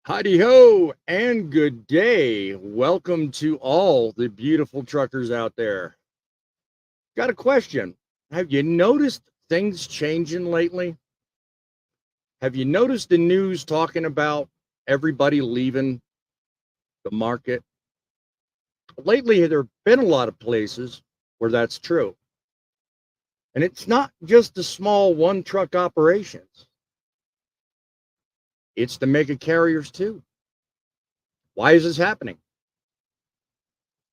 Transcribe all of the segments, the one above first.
Howdy ho and good day. Welcome to all the beautiful truckers out there. Got a question. Have you noticed things changing lately? Have you noticed the news talking about everybody leaving the market? Lately, there have been a lot of places where that's true. And it's not just the small one truck operations, it's the mega carriers too. Why is this happening?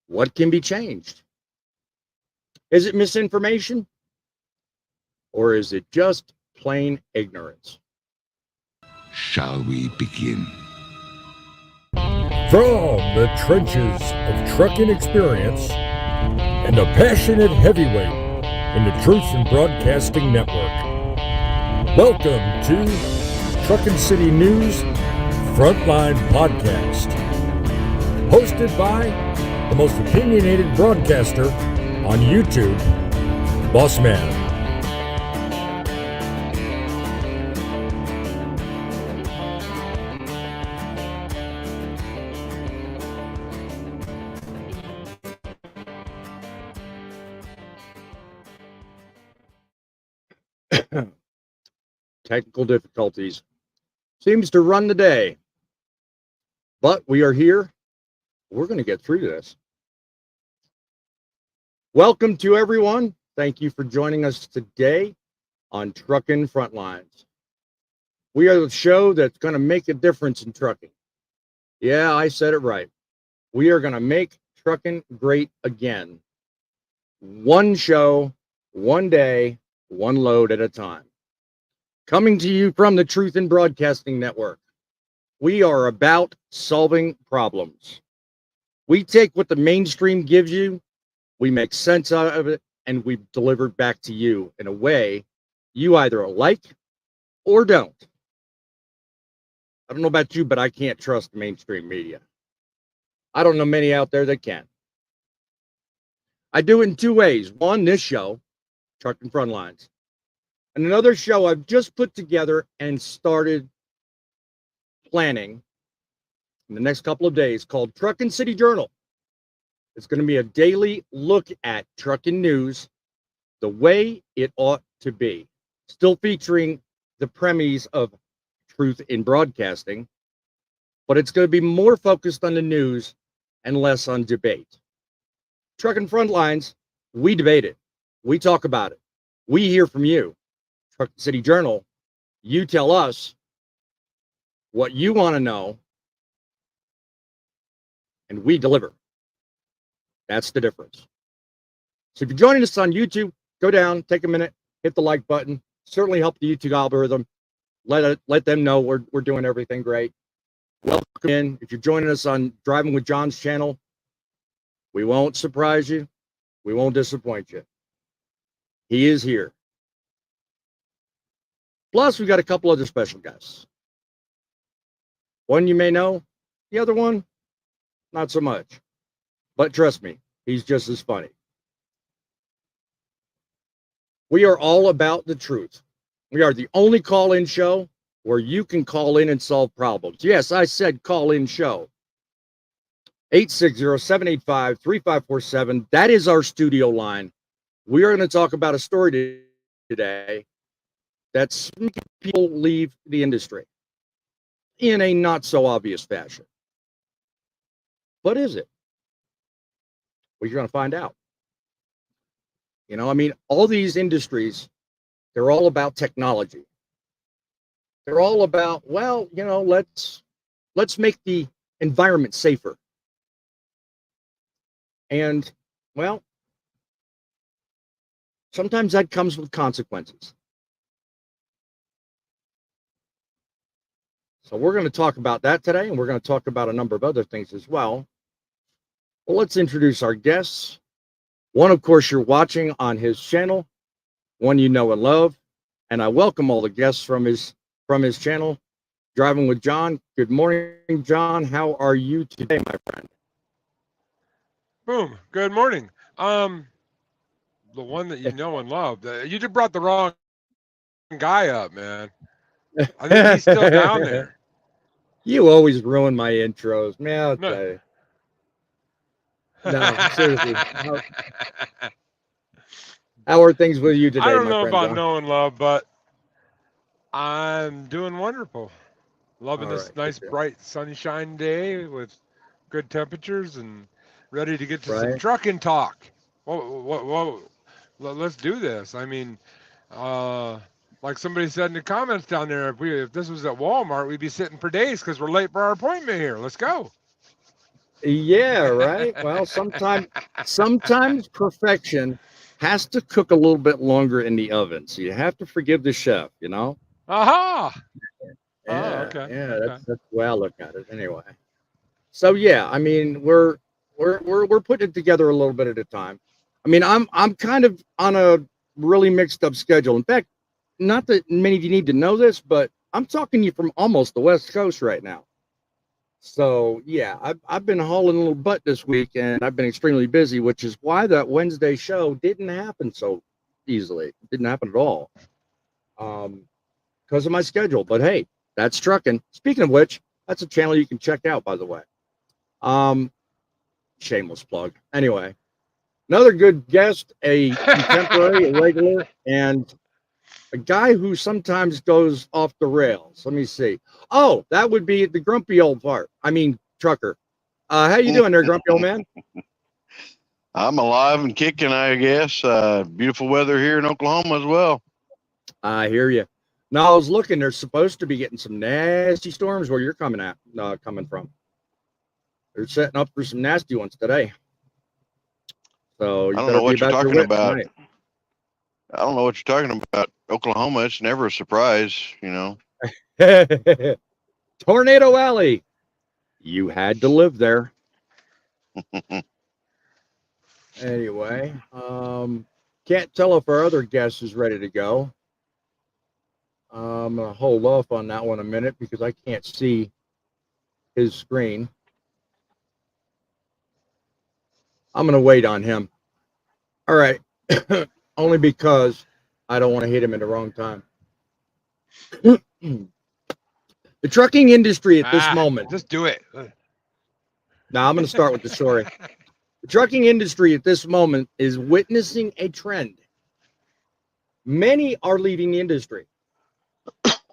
What can be changed? Is it misinformation? Or is it just plain ignorance? Shall we begin? From the trenches of trucking experience and a passionate heavyweight in the Truth in Broadcasting Network. Welcome to Truckin' City News Frontline Podcast. Hosted by the most opinionated broadcaster on YouTube, Boss Man. Technical difficulties seems to run the day, but we are here. We're going to get through this. Welcome to everyone. Thank you for joining us today on Truckin' Frontlines. We are the show that's going to make a difference in trucking. Yeah, I said it right. We are going to make trucking great again. One show, one day, one load at a time. Coming to you from the Truth in Broadcasting Network. We are about solving problems. We take what the mainstream gives you, we make sense out of it, and we deliver it back to you in a way you either like or don't. I don't know about you, but I can't trust the mainstream media. I don't know many out there that can. I do it in two ways. One, this show, Truckin' Frontlines. And another show I've just put together and started planning in the next couple of days called Truckin' City Journal. It's going to be a daily look at trucking news the way it ought to be, still featuring the premise of truth in broadcasting, but it's going to be more focused on the news and less on debate. Truckin' Frontlines, we debate it. We talk about it. We hear from you. Truckin' City Journal, you tell us what you want to know, and we deliver. That's the difference. So if you're joining us on YouTube, go down, take a minute, hit the like button. Certainly help the YouTube algorithm. Let them know we're doing everything great. Welcome in. If you're joining us on Driving with John's channel, we won't surprise you. We won't disappoint you. He is here. Plus, we've got a couple other special guests. One you may know, the other one, not so much. But trust me, he's just as funny. We are all about the truth. We are the only call-in show where you can call in and solve problems. Yes, I said call-in show. 860-785-3547. That is our studio line. We are going to talk about a story today that's making people leave the industry in a not so obvious fashion. But is it? Well, you're going to find out. All these industries, they're all about technology. They're all about, let's make the environment safer. And, sometimes that comes with consequences. So we're going to talk about that today, and we're going to talk about a number of other things as well. Well, let's introduce our guests. One, of course, you're watching on his channel, one you know and love, and I welcome all the guests from his channel, Driving with John. Good morning, John. How are you today, my friend? Boom. Good morning. The one that you know and love. You just brought the wrong guy up, man. I think he's still down there. You always ruin my intros, man. I'll No. tell you. No, seriously. How are things with you I today, don't my know friend about John? knowing love, but I'm doing wonderful. Loving All this right, good nice, deal. bright, sunshine day with good temperatures and ready to get to some Right? trucking talk. Whoa. Let's do this. I mean, like somebody said in the comments down there, if this was at Walmart, we'd be sitting for days because we're late for our appointment here. Let's go. Yeah, right. Well, sometimes perfection has to cook a little bit longer in the oven. So you have to forgive the chef, you know? Aha! Oh, Yeah, okay, yeah, okay. that's the way I look at it anyway. So yeah, I mean, we're putting it together a little bit at a time. I mean, I'm kind of on a really mixed up schedule. In fact, not that many of you need to know this, but I'm talking to you from almost the West Coast right now. So yeah, I've been hauling a little butt this week, and I've been extremely busy, which is why that Wednesday show didn't happen so easily. It didn't happen at all, because of my schedule. But hey, that's trucking. Speaking of which, that's a channel you can check out, by the way. Um, Shameless plug. Anyway, another good guest, a contemporary, a regular, and a guy who sometimes goes off the rails. Let me see. Oh, that would be the grumpy old part. I mean, trucker. How you doing there, grumpy old man? I'm alive and kicking, I guess. Beautiful weather here in Oklahoma as well. I hear you. Now I was looking. They're supposed to be getting some nasty storms where you're coming from. They're setting up for some nasty ones today. So I you don't better know be what you're about your talking wit about. tonight. I don't know what you're talking about. Oklahoma, it's never a surprise, you know. Tornado Alley. You had to live there. Anyway, can't tell if our other guest is ready to go. I'm gonna hold off on that one a minute because I can't see his screen. I'm gonna wait on him. All right, only because I don't want to hit him at the wrong time. The trucking industry at this moment. Just do it. Now I'm going to start with the story. The trucking industry at this moment is witnessing a trend. Many are leaving the industry,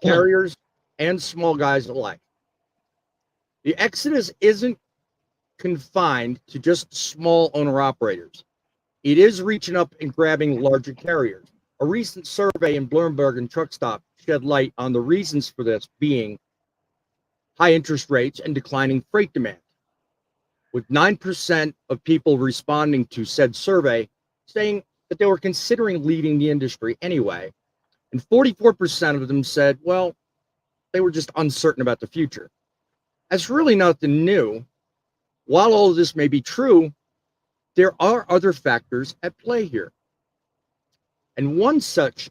carriers and small guys alike. The exodus isn't confined to just small owner operators. It is reaching up and grabbing larger carriers. A recent survey in Bloomberg and Truckstop shed light on the reasons for this being high interest rates and declining freight demand, with 9% of people responding to said survey saying that they were considering leaving the industry anyway. And 44% of them said, well, they were just uncertain about the future. That's really nothing new. While all of this may be true, there are other factors at play here. And one such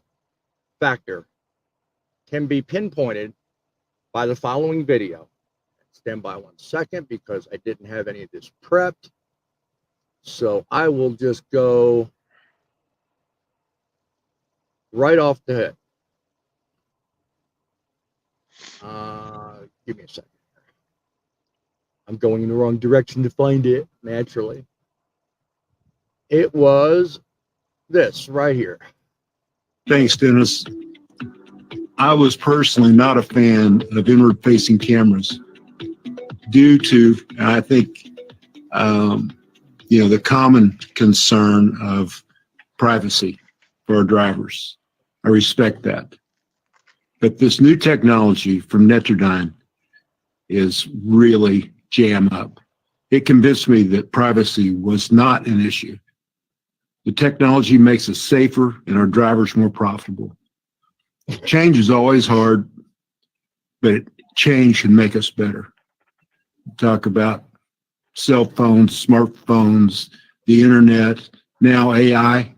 factor can be pinpointed by the following video. Stand by 1 second because I didn't have any of this prepped. So I will just go right off the hit. Give me a second. I'm going in the wrong direction to find it, naturally. It was this right here. Thanks, Dennis. I was personally not a fan of inward-facing cameras due to, I think, the common concern of privacy for our drivers. I respect that. But this new technology from Netrodyne is really jam up. It convinced me that privacy was not an issue. The technology makes us safer and our drivers more profitable. Change is always hard, but change can make us better. Talk about cell phones, smartphones, the internet, now AI,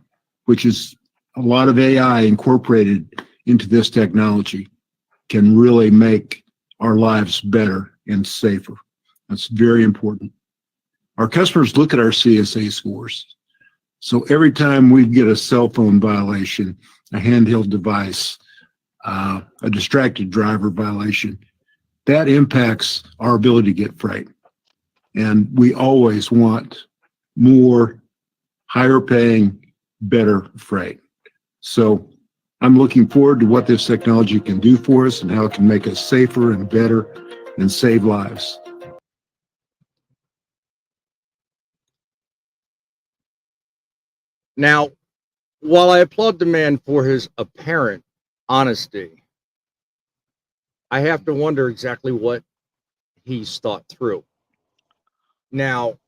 which is a lot of AI incorporated into this technology, can really make our lives better and safer. That's very important. Our customers look at our CSA scores. So every time we get a cell phone violation, a handheld device, a distracted driver violation, that impacts our ability to get freight. And we always want more, higher paying, better freight. So I'm looking forward to what this technology can do for us and how it can make us safer and better and save lives. Now, while I applaud the man for his apparent honesty, I have to wonder exactly what he's thought through. Now,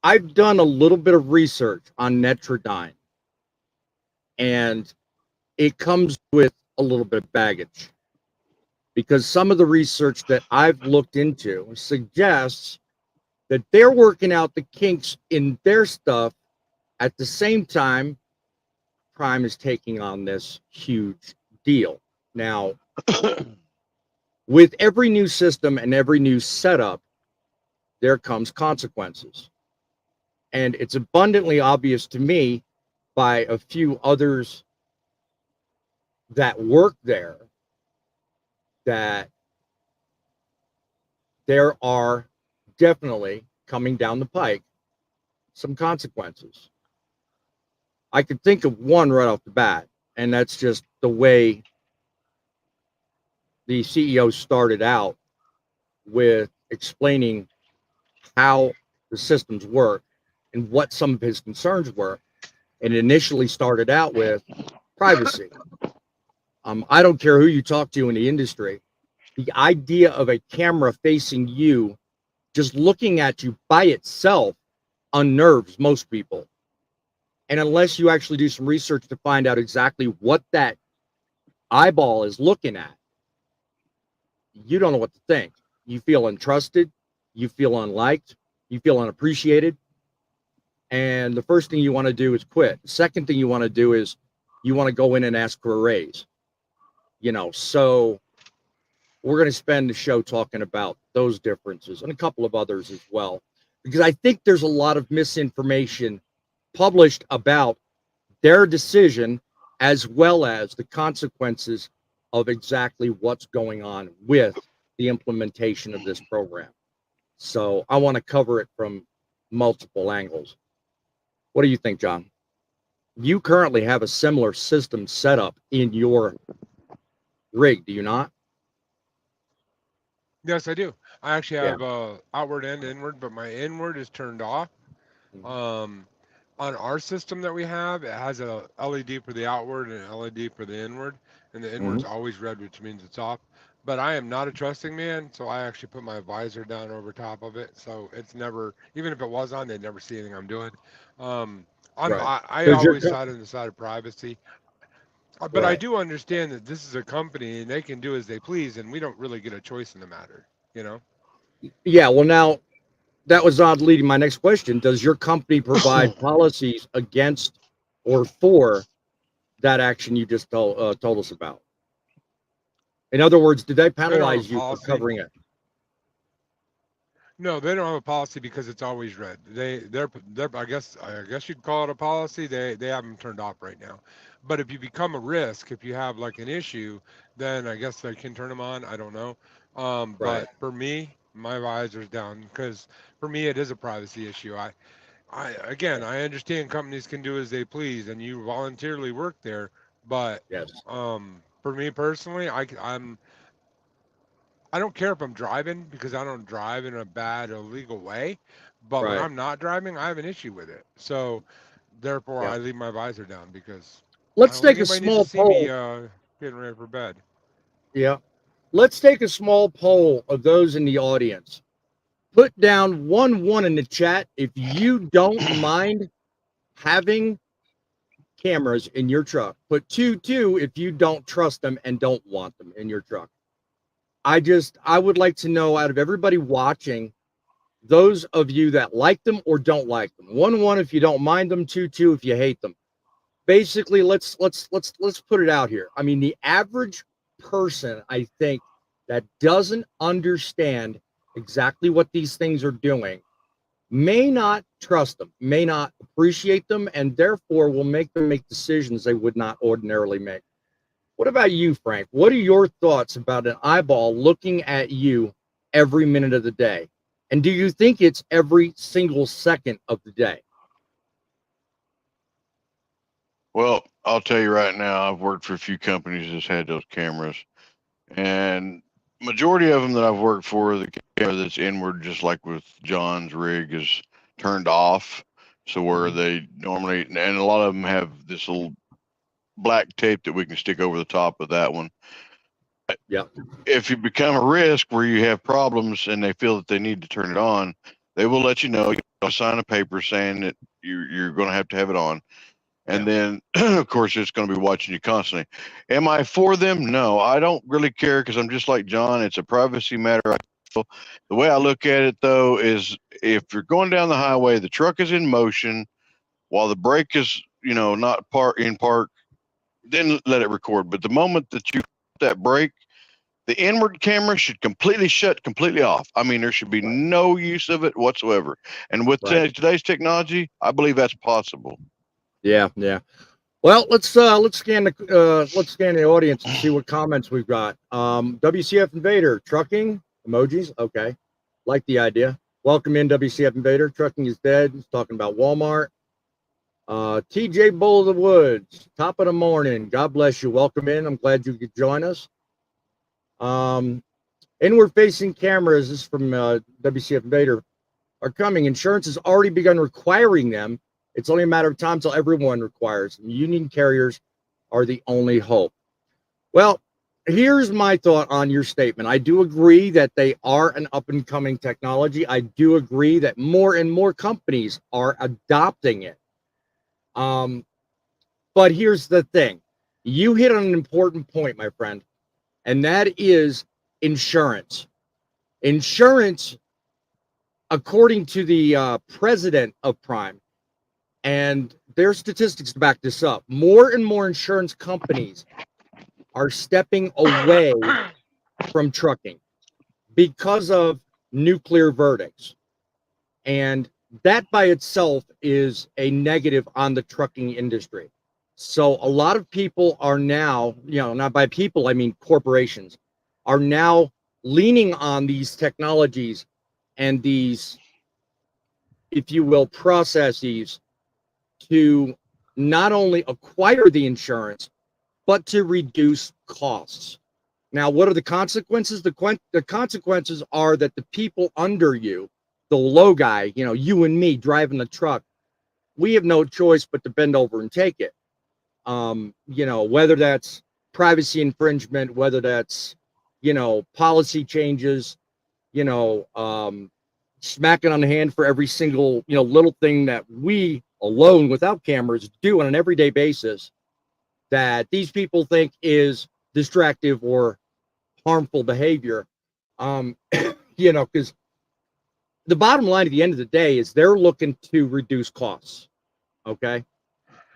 I've done a little bit of research on Netrodyne, and it comes with a little bit of baggage because some of the research that I've looked into suggests that they're working out the kinks in their stuff at the same time Prime is taking on this huge deal. Now, with every new system and every new setup, there comes consequences. And it's abundantly obvious to me by a few others that work there that there are definitely coming down the pike some consequences. I could think of one right off the bat, and that's just the way the CEO started out with explaining how the systems work and what some of his concerns were. And it initially started out with privacy. I don't care who you talk to in the industry, the idea of a camera facing you, just looking at you by itself, unnerves most people. And unless you actually do some research to find out exactly what that eyeball is looking at, you don't know what to think. You feel untrusted, you feel unliked, you feel unappreciated. And the first thing you want to do is quit. The second thing you want to do is you want to go in and ask for a raise. So we're going to spend the show talking about those differences and a couple of others as well, because I think there's a lot of misinformation published about their decision as well as the consequences of exactly what's going on with the implementation of this program. So I want to cover it from multiple angles. What do you think, John? You currently have a similar system set up in your rig, do you not? Yes, I do. I actually Yeah. have outward and inward, but my inward is turned off. Um, on our system that we have, it has a LED for the outward and an LED for the inward, and the inward's always red, which means it's off. But I am not a trusting man, so I actually put my visor down over top of it, so it's never, even if it was on, they'd never see anything I'm doing. Right. I Does your always side on the side of privacy, but I right. do understand that this is a company and they can do as they please, and we don't really get a choice in the matter, you know? Yeah, well now that was odd leading my next question. Does your company provide policies against or for that action you just told us about? In other words, did they They don't have a penalize you for policy. covering it? No, they don't have a policy because it's always red. They're I guess you'd call it a policy. They have them turned off right now. But if you become a risk, if you have like an issue, then I guess they can turn them on. I don't know. Right. But for me, my visor's down because for me it is a privacy issue. I understand companies can do as they please, and you voluntarily work there. But Yes. for me personally, I don't care if I'm driving because I don't drive in a bad illegal way. But when Right. I'm not driving, I have an issue with it. So therefore, Yeah. I leave my visor down because I Let's don't think take a anybody needs to small see me poll. getting ready for bed. Yeah. Let's take a small poll of those in the audience. Put down 1-1 in the chat if you don't mind having cameras in your truck. Put 2-2 if you don't trust them and don't want them in your truck. I would like to know out of everybody watching, those of you that like them or don't like them. 1-1 if you don't mind them, 2-2 if you hate them. Basically, let's put it out here. I mean, the average person, I think, that doesn't understand exactly what these things are doing may not trust them, may not appreciate them, and therefore will make them make decisions they would not ordinarily make. What about you, Frank? What are your thoughts about an eyeball looking at you every minute of the day? And do you think it's every single second of the day? Well, I'll tell you right now, I've worked for a few companies that's had those cameras, and majority of them that I've worked for, the camera that's inward, just like with John's rig, is turned off. So where they normally, and a lot of them have this little black tape that we can stick over the top of that one. Yeah. If you become a risk where you have problems and they feel that they need to turn it on, they will let you know. You'll sign a paper saying that you're going to have it on. And then, of course, it's going to be watching you constantly. Am I for them? No, I don't really care because I'm just like John. It's a privacy matter. The way I look at it, though, is if you're going down the highway, the truck is in motion while the brake is, not in park, then let it record. But the moment that you put that brake, the inward camera should shut completely off. I mean, there should be no use of it whatsoever. And with today's technology, I believe that's possible. Yeah. Well, let's scan the audience and see what comments we've got. WCF Invader, trucking emojis. Okay, like the idea. Welcome in, WCF Invader. Trucking is dead. He's talking about Walmart. TJ Bull of the Woods, top of the morning. God bless you. Welcome in. I'm glad you could join us. Inward facing cameras, this is from WCF Invader, are coming. Insurance has already begun requiring them. It's only a matter of time till everyone requires them. Union carriers are the only hope. Well, here's my thought on your statement. I do agree that they are an up-and-coming technology. I do agree that more and more companies are adopting it. But here's the thing. You hit on an important point, my friend, and that is insurance. Insurance, according to the president of Prime, and their statistics to back this up, more and more insurance companies are stepping away from trucking because of nuclear verdicts. And that by itself is a negative on the trucking industry. So a lot of people are now, not by people, I mean corporations, are now leaning on these technologies and these, if you will, processes to not only acquire the insurance, but to reduce costs. Now, what are the consequences? The consequences are that the people under you, the low guy, you and me driving the truck, we have no choice but to bend over and take it. Whether that's privacy infringement, whether that's, policy changes, smacking on the hand for every single, little thing that we alone without cameras do on an everyday basis that these people think is distractive or harmful behavior. Because the bottom line at the end of the day is they're looking to reduce costs. Okay.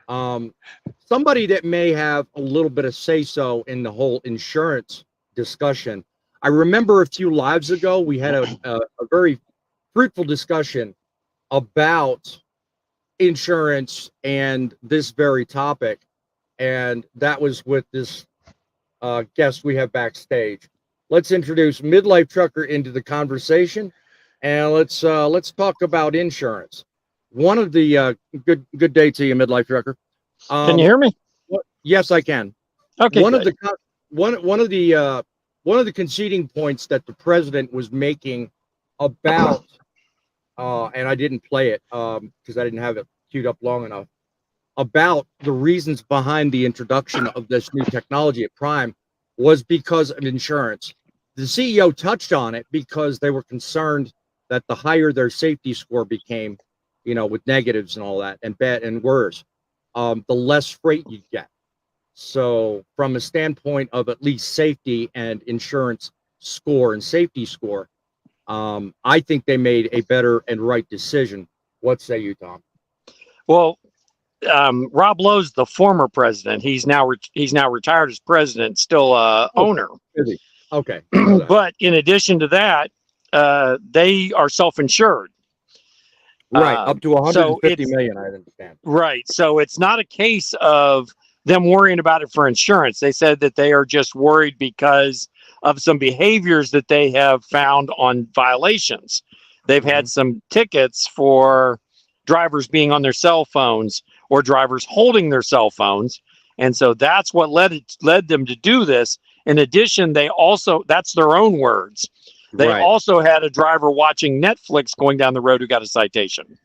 Somebody that may have a little bit of say-so in the whole insurance discussion. I remember a few lives ago, we had a very fruitful discussion about insurance and this very topic. And that was with this guest we have backstage. Let's introduce Midlife Trucker into the conversation, and let's talk about insurance. One of the good day to you, Midlife Trucker. Can you hear me? Yes, I can. Okay. One of the conceding points that the president was making about, and I didn't play it because I didn't have it queued up long enough, about the reasons behind the introduction of this new technology at Prime was because of insurance. The CEO touched on it because they were concerned that the higher their safety score became, with negatives and all that, and bad and worse, the less freight you get. So from a standpoint of at least safety and insurance score and safety score, I think they made a better and right decision. What say you, Tom? Well, Rob Lowe's the former president. He's now retired as president, still owner. Okay. But in addition to that, they are self-insured. Right, up to 150 million, I understand. Right. So it's not a case of them worrying about it for insurance. They said that they are just worried because of some behaviors that they have found on violations. They've had some tickets for drivers being on their cell phones or drivers holding their cell phones. And so that's what led them to do this. In addition, they also, that's their own words, they Right. also had a driver watching Netflix going down the road who got a citation.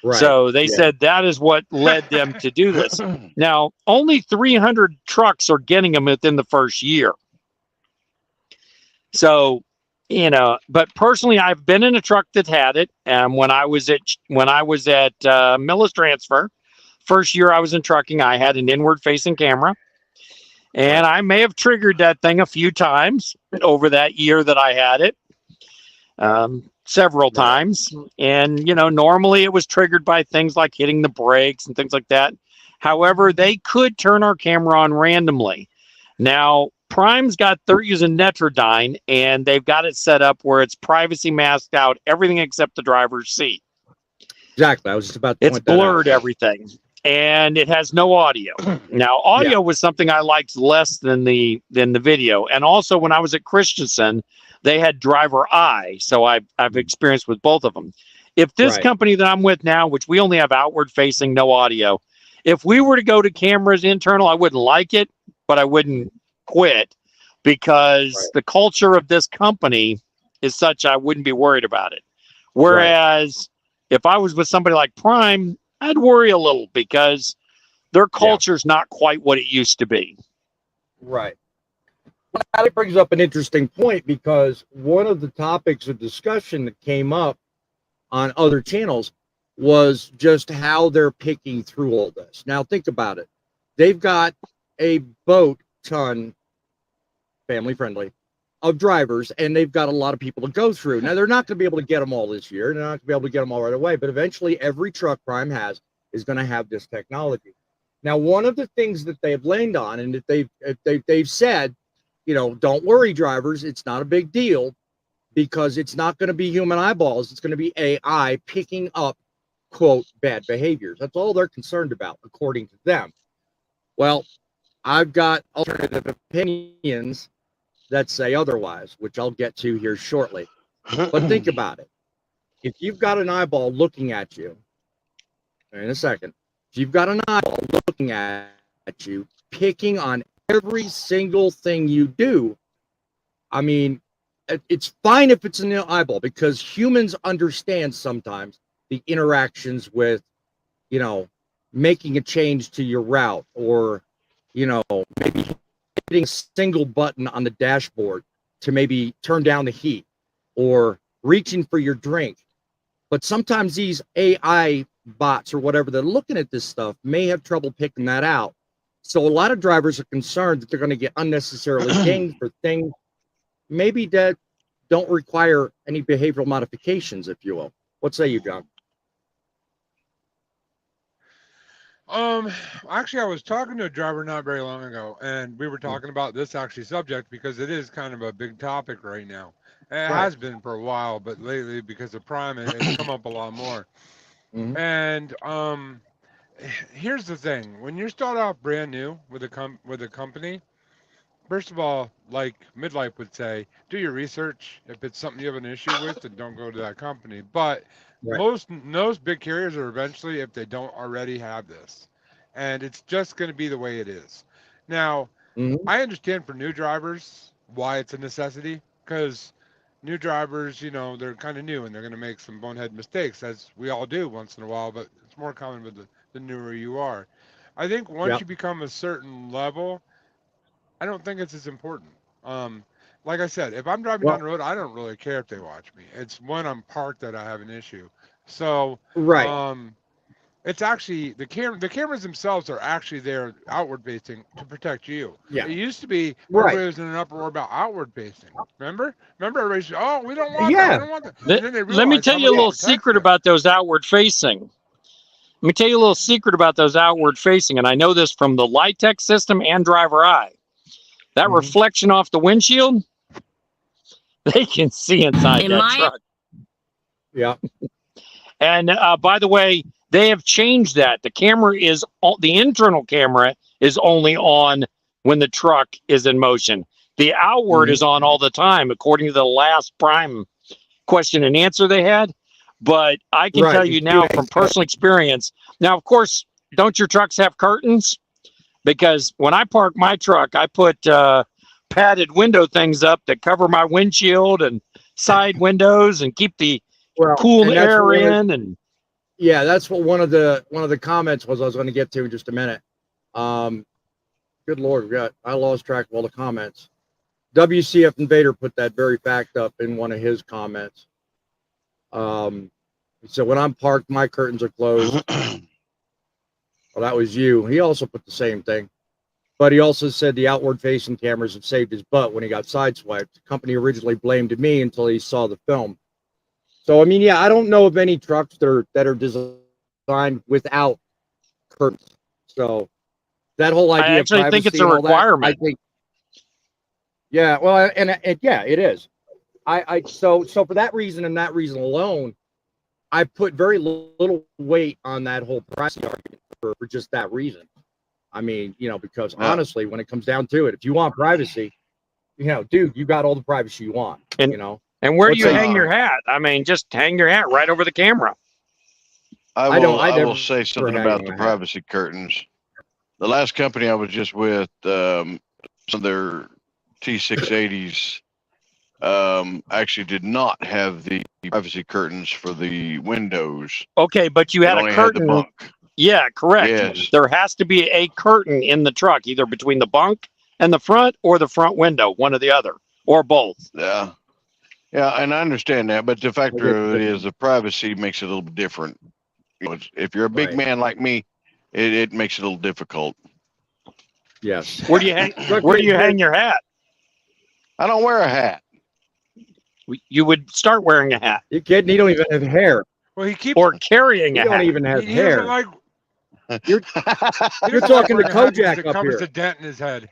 Right. So they said that is what led them to do this. Now, only 300 trucks are getting them within the first year. So, you know, but personally, I've been in a truck that had it. And when I was at Millis Transfer, first year I was in trucking, I had an inward-facing camera. And I may have triggered that thing a few times over that year that I had it. Several times. And, you know, normally it was triggered by things like hitting the brakes and things like that. However, they could turn our camera on randomly. Now, Prime's they're using Netrodyne, and they've got it set up where it's privacy masked out, everything except the driver's seat. Exactly. I was just about to It's point that out. blurred everything. And it has no audio. Now, audio was something I liked less than the video. And also, when I was at Christensen, they had driver eye, so I've experienced with both of them. If this company that I'm with now, which we only have outward facing, no audio, if we were to go to cameras internal, I wouldn't like it, but I wouldn't quit because the culture of this company is such I wouldn't be worried about it. Whereas if I was with somebody like Prime, I'd worry a little because their culture's not quite what it used to be. Right. That brings up an interesting point because one of the topics of discussion that came up on other channels was just how they're picking through all this. Now, think about it. They've got a boat ton, family friendly, of drivers, and they've got a lot of people to go through. Now, they're not going to be able to get them all this year. They're not going to be able to get them all right away, but eventually every truck Prime has is going to have this technology. Now, one of the things that they've leaned on and that they've said, you know, don't worry, drivers, it's not a big deal because it's not going to be human eyeballs. It's going to be AI picking up, quote, bad behaviors. That's all they're concerned about, according to them. Well, I've got alternative opinions that say otherwise, which I'll get to here shortly. But think about it. If you've got an eyeball looking at you, in a second, if you've got an eyeball looking at you, picking on every single thing you do, I mean, it's fine if it's an eyeball because humans understand sometimes the interactions with, you know, making a change to your route or, you know, maybe hitting a single button on the dashboard to maybe turn down the heat or reaching for your drink. But sometimes these AI bots or whatever, they're looking at this stuff may have trouble picking that out. So a lot of drivers are concerned that they're going to get unnecessarily dinged for things maybe that don't require any behavioral modifications, if you will. What say you, John? Actually, I was talking to a driver not very long ago, and we were talking about this actually subject because it is kind of a big topic right now. It has been for a while, but lately because of Prime, it's come up a lot more. And here's the thing: when you start out brand new with a company, first of all, like Midlife would say, do your research. If it's something you have an issue with, then don't go to that company. But most big carriers are eventually, if they don't already have this, and it's just going to be the way it is. Now, I understand for new drivers why it's a necessity because new drivers, you know, they're kind of new and they're going to make some bonehead mistakes, as we all do once in a while, but it's more common with the newer you are. I think once you become a certain level, I don't think it's as important. Like I said, if I'm driving down the road, I don't really care if they watch me. It's when I'm parked that I have an issue. So, it's actually the cameras themselves are actually there outward facing to protect you. It used to be everybody was in an uproar about outward facing. Remember everybody said, "Oh, we don't want that. We don't want that." Let me tell you a little secret about those outward facing. Let me tell you a little secret about those outward facing, and I know this from the Litech system and driver eye. That reflection off the windshield, they can see inside that truck. Yeah. And by the way, They have changed that. The internal camera is only on when the truck is in motion. The outward is on all the time, according to the last Prime question and answer they had. But I can tell you now from personal experience. Now, of course, don't your trucks have curtains? Because when I park my truck, I put padded window things up that cover my windshield and side windows and keep the cool air in. And yeah, that's what one of the comments was I was going to get to in just a minute. Good Lord, I lost track of all the comments. WCF Invader put that very fact up in one of his comments. So when I'm parked, my curtains are closed. Well, that was you. He also put the same thing. But he also said the outward-facing cameras have saved his butt when he got sideswiped. The company originally blamed me until he saw the film. So, I mean, yeah, I don't know of any trucks that are designed without curtains. So that whole idea I actually of think it's a privacy and all that, requirement. I think, yeah, well, and yeah, it is. So for that reason and that reason alone, I put very little weight on that whole privacy argument for just that reason. I mean, because honestly, when it comes down to it, if you want privacy, dude, you got all the privacy you want, And where do you hang your hat? I mean, just hang your hat right over the camera. I will say something about the privacy curtains. The last company I was just with, some of their T680s actually did not have the privacy curtains for the windows. Okay, but you had a curtain. Had the bunk. Yeah, correct. Yes. There has to be a curtain in the truck, either between the bunk and the front or the front window, one or the other, or both. Yeah. Yeah, and I understand that, but the factor of it is the privacy makes it a little bit different. If you're a big man like me, it makes it a little difficult. Yes. Where do you hang your hat? I don't wear a hat. You would start wearing a hat. You kidding? You don't even have hair. Well, or carrying a hat. You don't even have hair. Like, you're talking to Kojak up covers here. the dent in his head.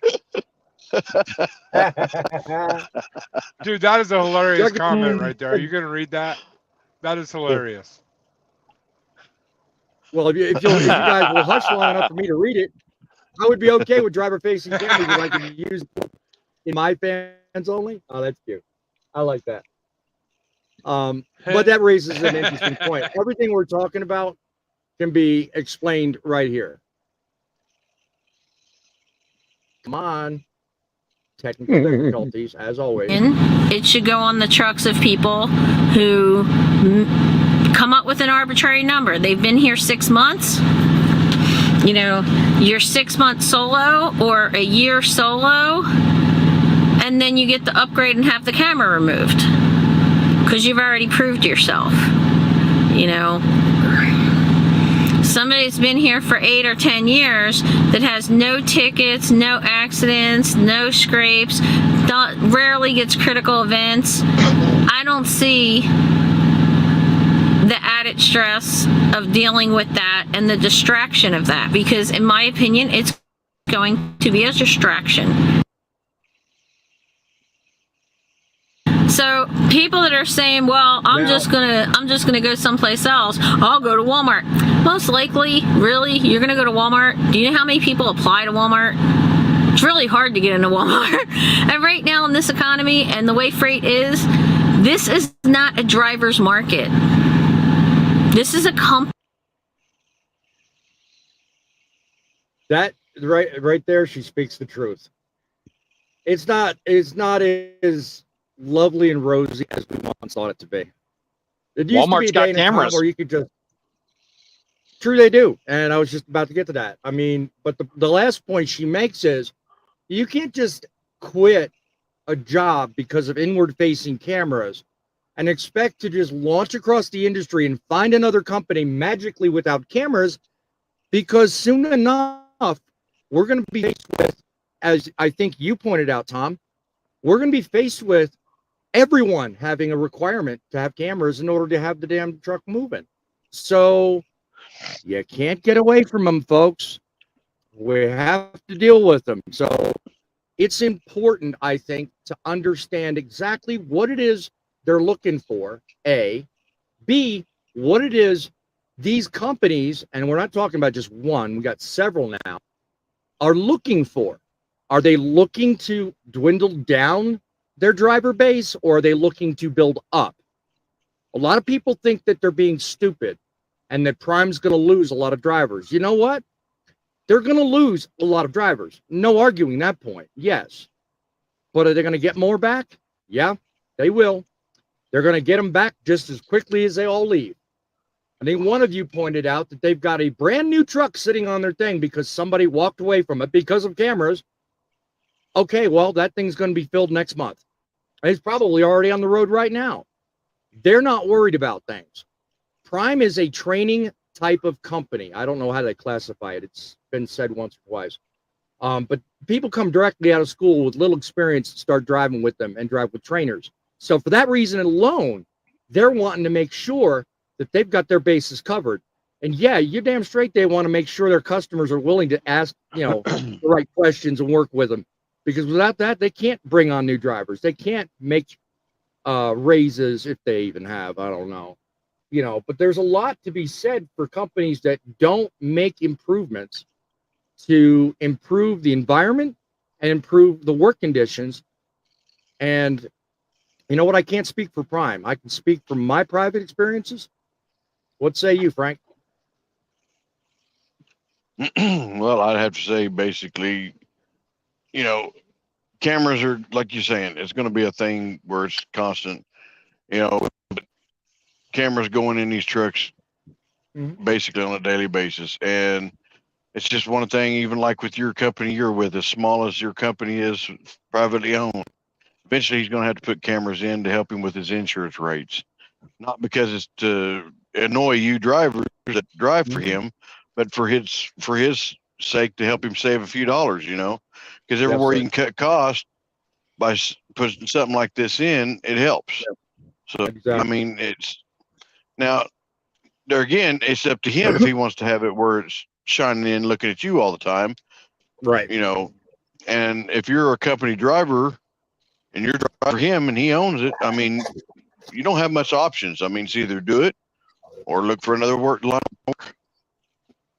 Dude, that is a hilarious comment right there. Are you going to read that? That is hilarious. Well, if you guys will hush long enough for me to read it, I would be okay with driver-facing cameras that I can use in my fans only. Oh, that's cute. I like that. But that raises an interesting point. Everything we're talking about can be explained right here. Come on. Technical difficulties, as always. It should go on the trucks of people who come up with an arbitrary number. They've been here 6 months. You're 6 months solo or a year solo, and then you get the upgrade and have the camera removed because you've already proved yourself. Somebody's been here for 8 or 10 years that has no tickets, no accidents, no scrapes, rarely gets critical events. I don't see the added stress of dealing with that and the distraction of that, because in my opinion, it's going to be a distraction. So people that are saying, well, I'm just gonna go someplace else, I'll go to Walmart. Most likely, really, you're gonna go to Walmart. Do you know how many people apply to Walmart? It's really hard to get into Walmart. And right now in this economy and the way freight is, this is not a driver's market. This is a company. That right there, she speaks the truth. It's not as lovely and rosy as we once thought it to be. It used Walmart's to be a day got cameras where you could just. True, they do, and I was just about to get to that. I mean, but the last point she makes is, you can't just quit a job because of inward-facing cameras and expect to just launch across the industry and find another company magically without cameras, because soon enough we're going to be faced with, as I think you pointed out, Tom, we're going to be faced with everyone having a requirement to have cameras in order to have the damn truck moving. So you can't get away from them, folks. We have to deal with them. So it's important, I think, to understand exactly what it is they're looking for, A. B, what it is these companies, and we're not talking about just one, we got several now, are looking for. Are they looking to dwindle down their driver base, or are they looking to build up? A lot of people think that they're being stupid and that Prime's going to lose a lot of drivers. You know what? They're going to lose a lot of drivers. No arguing that point. Yes. But are they going to get more back? Yeah, they will. They're going to get them back just as quickly as they all leave. I think one of you pointed out that they've got a brand new truck sitting on their thing because somebody walked away from it because of cameras. Okay, well, that thing's going to be filled next month. It's probably already on the road right now. They're not worried about things. Prime is a training type of company. I don't know how they classify it. It's been said once or twice. But people come directly out of school with little experience to start driving with them and drive with trainers. So for that reason alone, they're wanting to make sure that they've got their bases covered. And yeah, you're damn straight they want to make sure their customers are willing to ask, the right questions and work with them. Because without that, they can't bring on new drivers. They can't make raises if they even have. I don't know. But there's a lot to be said for companies that don't make improvements to improve the environment and improve the work conditions. And you know what? I can't speak for Prime. I can speak from my private experiences. What say you, Frank? Well, I'd have to say basically, cameras are, like you're saying, it's going to be a thing where it's constant. Cameras going in these trucks basically on a daily basis. And it's just one thing, even like with your company you're with, as small as your company is privately owned, eventually he's going to have to put cameras in to help him with his insurance rates. Not because it's to annoy you drivers that drive for him, but for his sake, to help him save a few dollars, because everywhere you can cut costs by putting something like this in, it helps. So, exactly. I mean, it's now there again, it's up to him if he wants to have it where it's shining in, looking at you all the time. Right. And if you're a company driver and you're driving for him and he owns it, I mean, you don't have much options. I mean, it's either do it or look for another line of work.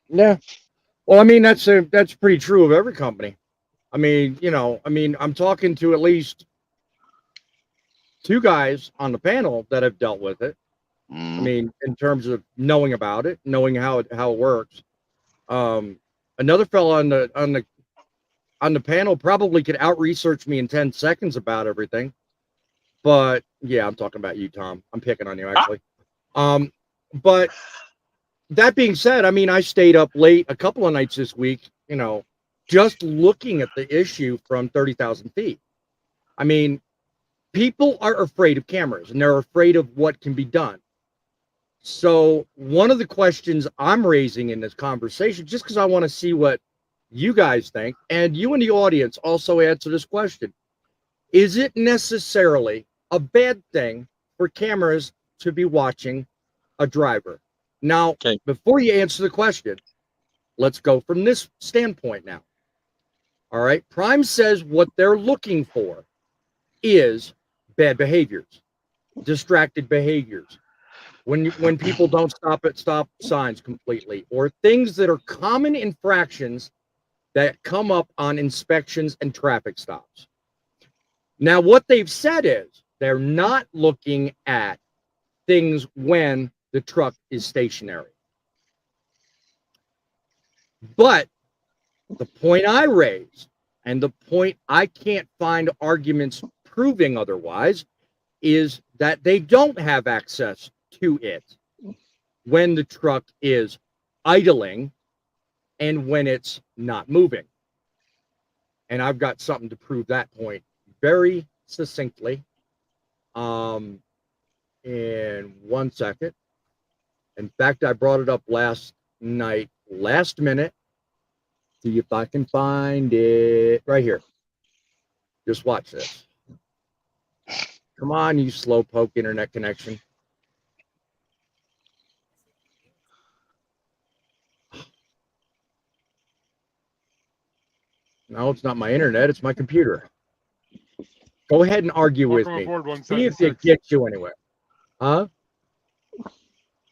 Yeah. Well, I mean, that's pretty true of every company. I mean, I'm talking to at least 2 guys on the panel that have dealt with it. I mean, in terms of knowing about it, knowing how it works. Another fellow on the panel probably could out-research me in 10 seconds about everything. But yeah, I'm talking about you, Tom. I'm picking on you, actually. But that being said, I mean, I stayed up late a couple of nights this week, just looking at the issue from 30,000 feet. I mean, people are afraid of cameras and they're afraid of what can be done. So one of the questions I'm raising in this conversation, just because I want to see what you guys think, and you in the audience also answer this question: is it necessarily a bad thing for cameras to be watching a driver? Now, before you answer the question, let's go from this standpoint now. All right. Prime says what they're looking for is bad behaviors, distracted behaviors, when people don't stop at stop signs completely, or things that are common infractions that come up on inspections and traffic stops. Now, what they've said is they're not looking at things when the truck is stationary. But the point I raised, and the point I can't find arguments proving otherwise, is that they don't have access to it when the truck is idling and when it's not moving. And I've got something to prove that point very succinctly. In 1 second. In fact, I brought it up last night, last minute. See if I can find it right here. Just watch this. Come on, you slowpoke internet connection. No, it's not my internet. It's my computer. Go ahead and argue with me. See if it gets you anywhere. Huh?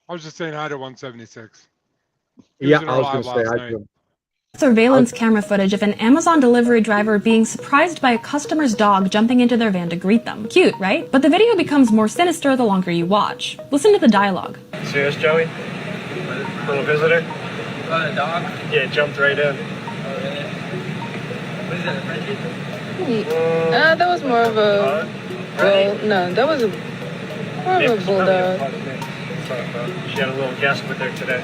I was just saying hi to 176. He Yeah, was in I our was going live to say last I night. do. Surveillance camera footage of an Amazon delivery driver being surprised by a customer's dog jumping into their van to greet them. Cute, right? But the video becomes more sinister the longer you watch. Listen to the dialogue. See us, Joey? Little visitor? A dog? Yeah, it jumped right in. What is that, a Frenchie? That was more of a no, that was more of a bulldog. She had a little guest with her today.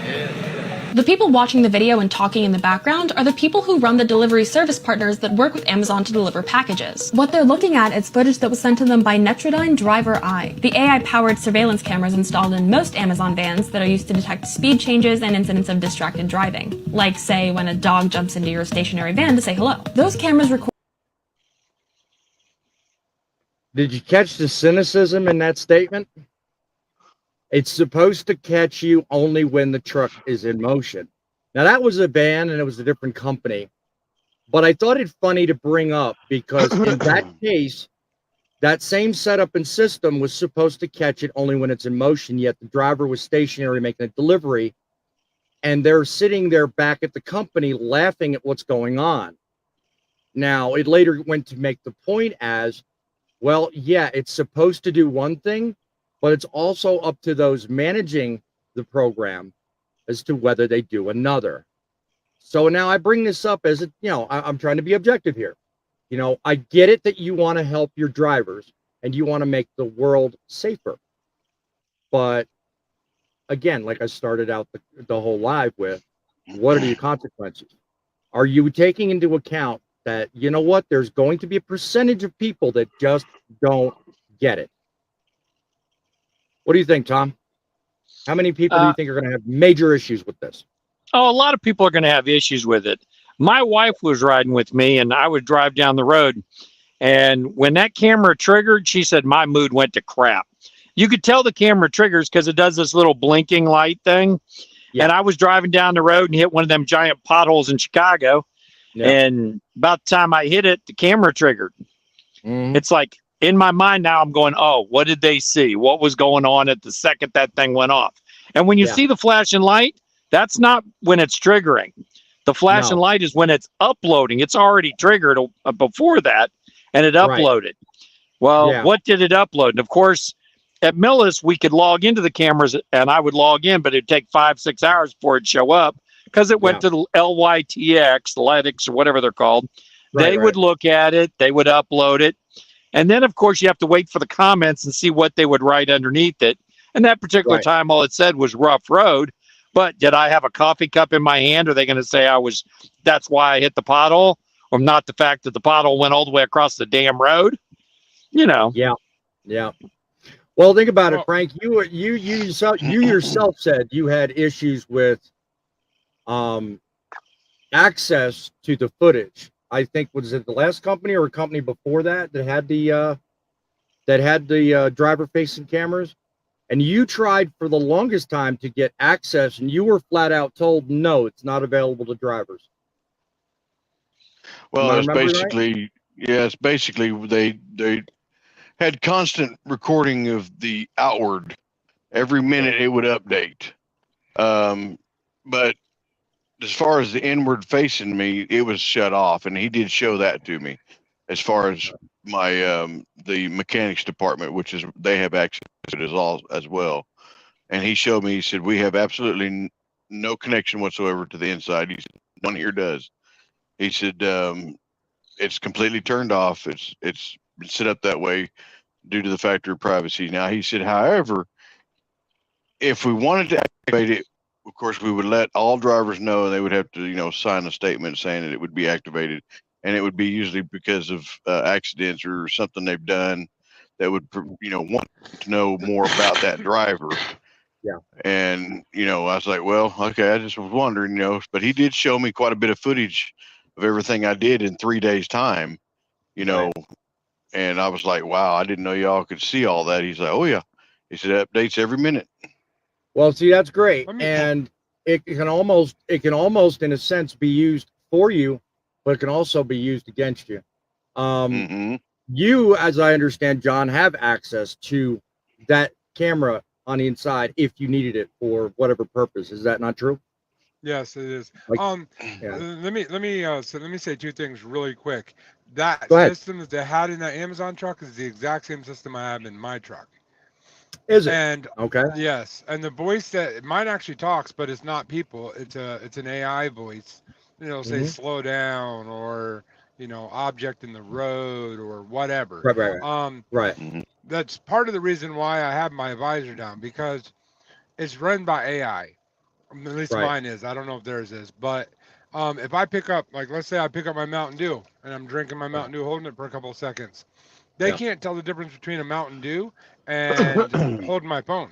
The people watching the video and talking in the background are the people who run the delivery service partners that work with Amazon to deliver packages. What they're looking at is footage that was sent to them by Netrodyne Driver Eye, the AI-powered surveillance cameras installed in most Amazon vans that are used to detect speed changes and incidents of distracted driving, like, say, when a dog jumps into your stationary van to say hello. Those cameras record. Did you catch the cynicism in that statement? It's supposed to catch you only when the truck is in motion. Now, that was a van and it was a different company. But I thought it funny to bring up because in that case, that same setup and system was supposed to catch it only when it's in motion, yet the driver was stationary making a delivery. And they're sitting there back at the company laughing at what's going on. Now, it later went to make the point as, well, yeah, it's supposed to do one thing, but it's also up to those managing the program as to whether they do another. So now I bring this up as, I'm trying to be objective here. I get it that you want to help your drivers and you want to make the world safer. But again, like I started out the whole live with, what are the consequences? Are you taking into account that, you know what, there's going to be a percentage of people that just don't get it? What do you think, Tom? How many people do you think are going to have major issues with this? Oh, a lot of people are going to have issues with it. My wife was riding with me and I would drive down the road. And when that camera triggered, she said my mood went to crap. You could tell the camera triggers because it does this little blinking light thing. Yeah. And I was driving down the road and hit one of them giant potholes in Chicago. Yeah. And about the time I hit it, the camera triggered. Mm-hmm. It's like in my mind now, I'm going, oh, what did they see? What was going on at the second that thing went off? And when you see the flashing light, that's not when it's triggering. The flashing light is when it's uploading. It's already triggered before that, and it uploaded. Right. Well, what did it upload? And of course, at Millis, we could log into the cameras, and I would log in, but it'd take 5-6 hours before it'd show up because it went to the LYTX, the Lytics, or whatever they're called. They would look at it. They would upload it. And then, of course, you have to wait for the comments and see what they would write underneath it. And that particular time, all it said was rough road. But did I have a coffee cup in my hand? Are they going to say that's why I hit the pothole? Or not the fact that the pothole went all the way across the damn road? Yeah. Yeah. Well, think about it, Frank. You yourself said you had issues with access to the footage. I think, was it the last company or a company before that had the driver facing cameras? And you tried for the longest time to get access, and you were flat out told, no, it's not available to drivers. Well, it's basically, it's basically they had constant recording of the outward. Every minute it would update. But as far as the inward facing me, it was shut off, and he did show that to me. As far as my the mechanics department, which is they have access to it as well, and he showed me. He said we have absolutely no connection whatsoever to the inside. He said none here does. He said it's completely turned off. It's set up that way due to the factor of privacy. Now he said, however, if we wanted to activate it, of course we would let all drivers know, and they would have to sign a statement saying that it would be activated. And it would be usually because of accidents or something they've done that would, want to know more about that driver. Yeah. And, I was like, well, okay, I just was wondering, but he did show me quite a bit of footage of everything I did in 3 days' time, and I was like, wow, I didn't know y'all could see all that. He's like, oh, yeah. He said, updates every minute. Well, see, that's great. And it can almost, in a sense, be used for you, but it can also be used against you. You, as I understand, John, have access to that camera on the inside if you needed it for whatever purpose. Is that not true? Yes, it is. Like, Let me say two things really quick. That Go ahead. system that they had in that Amazon truck is the exact same system I have in my truck. Is it? And Okay. yes, and the voice that mine actually talks, but it's not people. It's an AI voice. It'll say slow down or object in the road or whatever. Right. That's part of the reason why I have my visor down, because it's run by AI. At least Right. mine is. I don't know if theirs is, but if I pick up, like, let's say I pick up my Mountain Dew and I'm drinking my Mountain Dew, holding it for a couple of seconds, they can't tell the difference between a Mountain Dew and holding my phone.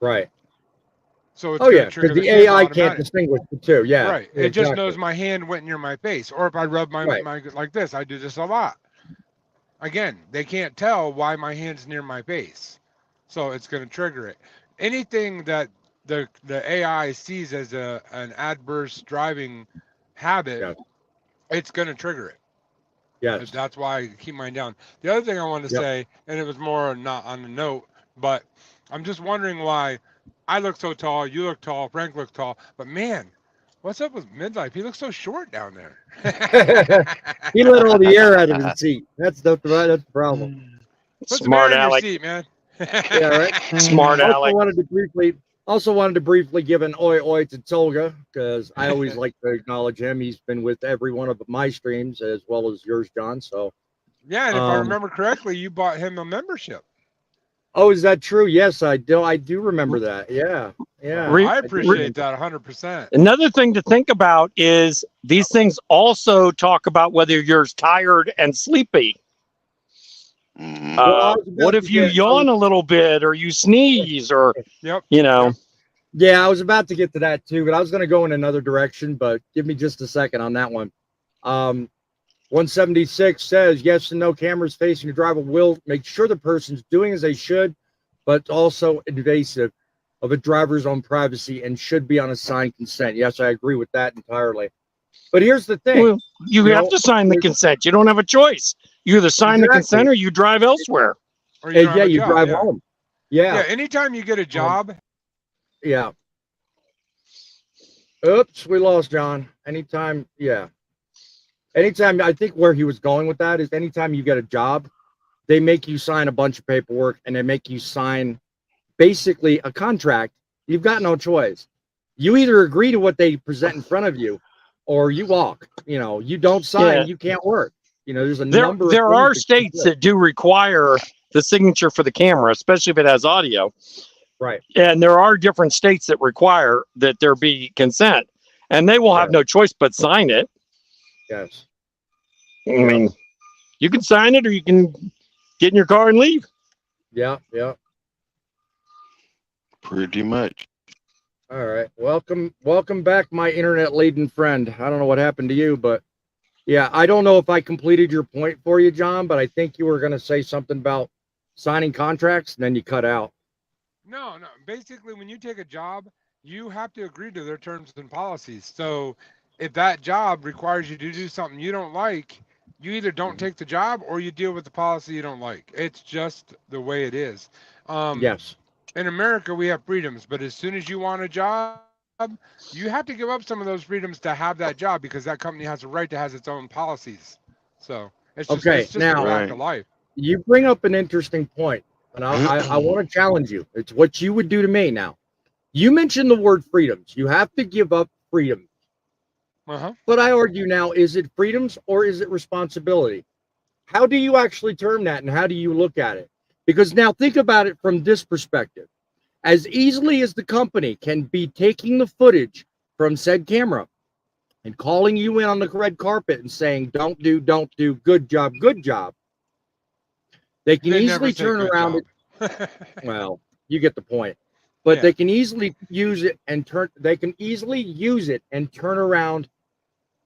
Right. So it's going to trigger because the system AI can't automatic. distinguish the two. Yeah. Right. It just knows my hand went near my face, or if I rub my like this. I do this a lot. Again, they can't tell why my hand's near my face, so it's going to trigger it. Anything that the AI sees as an adverse driving habit, it's going to trigger it. Yes. That's why I keep mine down. The other thing I wanted to say, and it was more not on the note, but I'm just wondering why I look so tall, you look tall, Frank looks tall, but man, what's up with Midlife? He looks so short down there. He let all the air out of his seat. That's the problem. Put some air in your seat, man. Yeah, right. Smart Alec. Also wanted to briefly give an oi to Tolga, because I always like to acknowledge him. He's been with every one of my streams as well as yours, John. So yeah, and if I remember correctly, you bought him a membership. Oh, is that true? Yes, I do. I do remember that. Yeah. I appreciate that 100%. Another thing to think about is these things also talk about whether you're tired and sleepy. What if you yawn a little bit, or you sneeze, or Yeah, I was about to get to that too, but I was going to go in another direction. But give me just a second on that one. 176 says yes and no cameras facing the driver will make sure the person's doing as they should, but also invasive of a driver's own privacy and should be on assigned consent. Yes, I agree with that entirely. But here's the thing. Well, you have to sign the consent. You don't have a choice. You either sign the consent or you drive elsewhere. Or you drive home. Yeah. Anytime you get a job. Yeah. Oops, we lost John. Anytime, I think where he was going with that is anytime you get a job, they make you sign a bunch of paperwork and they make you sign basically a contract. You've got no choice. You either agree to what they present in front of you or you walk. You don't sign, you can't work. There's a number of there are states that do require the signature for the camera, especially if it has audio. Right. And there are different states that require that there be consent, and they will have no choice but sign it. Yes. I mean, you can sign it or you can get in your car and leave. Yeah. Pretty much. All right. Welcome back, my internet laden friend. I don't know what happened to you, but yeah, I don't know if I completed your point for you, John, but I think you were going to say something about signing contracts and then you cut out. No. Basically, when you take a job, you have to agree to their terms and policies. So if that job requires you to do something you don't like, you either don't take the job or you deal with the policy you don't like. It's just the way it is. Yes. In America, we have freedoms, but as soon as you want a job, you have to give up some of those freedoms to have that job, because that company has a right to have its own policies. So it's just a fact of life. You bring up an interesting point, and I want to challenge you. It's what you would do to me now. You mentioned the word freedoms. You have to give up freedom. But I argue now, is it freedoms or is it responsibility? How do you actually term that, and how do you look at it? Because now think about it from this perspective. As easily as the company can be taking the footage from said camera and calling you in on the red carpet and saying, don't do, good job. They can easily turn around it. Well, you get the point. But they can easily use it and turn around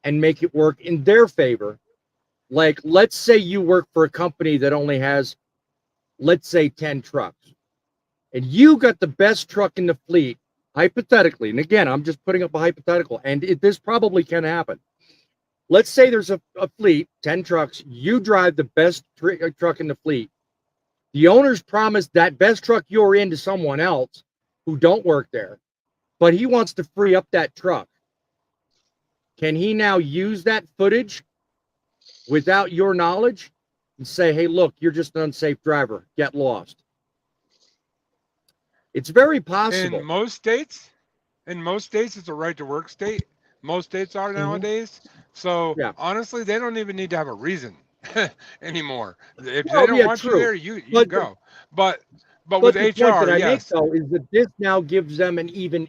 and make it work in their favor. Like, let's say you work for a company that only has, let's say, 10 trucks. And you got the best truck in the fleet, hypothetically. And again, I'm just putting up a hypothetical. And this probably can happen. Let's say there's a fleet, 10 trucks. You drive the best truck in the fleet. The owner's promised that best truck you're in to someone else who don't work there, but he wants to free up that truck. Can he now use that footage without your knowledge and say, hey, look, you're just an unsafe driver. Get lost. It's very possible. In most states, it's a right to work state. Most states are nowadays. So honestly, they don't even need to have a reason anymore. If they don't want you there, you go. But with the HR, point that I make, yes. though, is that this now gives them an even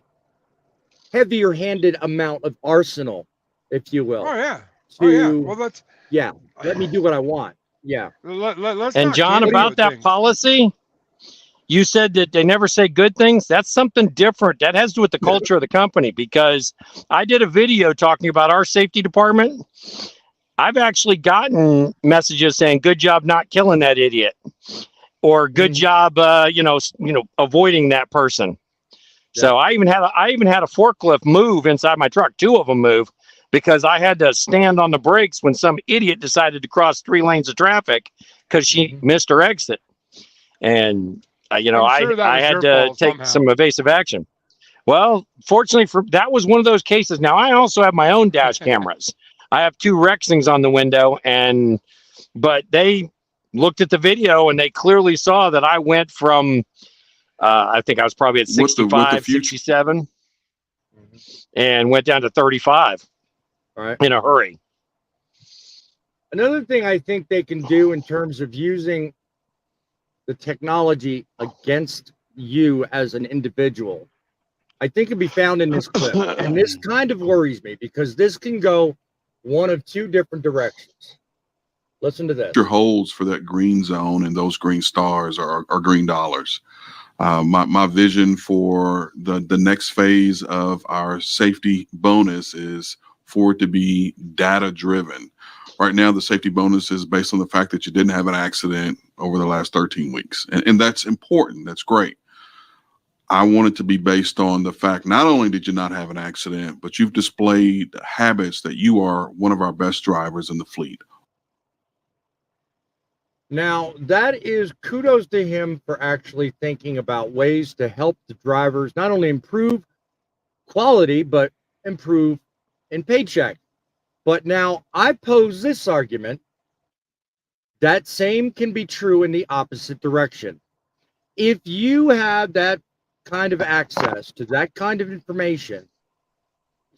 heavier-handed amount of arsenal, if you will. Oh yeah. Well, that's let me do what I want. Yeah. Let's and not John, about that policy, you said that they never say good things. That's something different. That has to do with the culture of the company, because I did a video talking about our safety department. I've actually gotten messages saying, good job not killing that idiot, or good job, avoiding that person. Yeah. So I even had a forklift move inside my truck. 2 of them move, because I had to stand on the brakes when some idiot decided to cross 3 lanes of traffic because she missed her exit. And I had to take some evasive action. Well, fortunately that was one of those cases. Now I also have my own dash cameras. I have 2 Rexings on the window, but they looked at the video and they clearly saw that I went from, I think I was probably at 65, 67, and went down to 35 in a hurry. Another thing I think they can do in terms of using the technology against you as an individual, I think can be found in this clip. And this kind of worries me, because this can go one of 2 different directions. Listen to this. Your holds for that green zone and those green stars are green dollars. My vision for the next phase of our safety bonus is for it to be data driven. Right now, the safety bonus is based on the fact that you didn't have an accident over the last 13 weeks. And that's important. That's great. I want it to be based on the fact, not only did you not have an accident, but you've displayed habits that you are one of our best drivers in the fleet. Now, that is kudos to him for actually thinking about ways to help the drivers not only improve quality, but improve in paycheck. But now I pose this argument. That same can be true in the opposite direction. If you have that kind of access to that kind of information,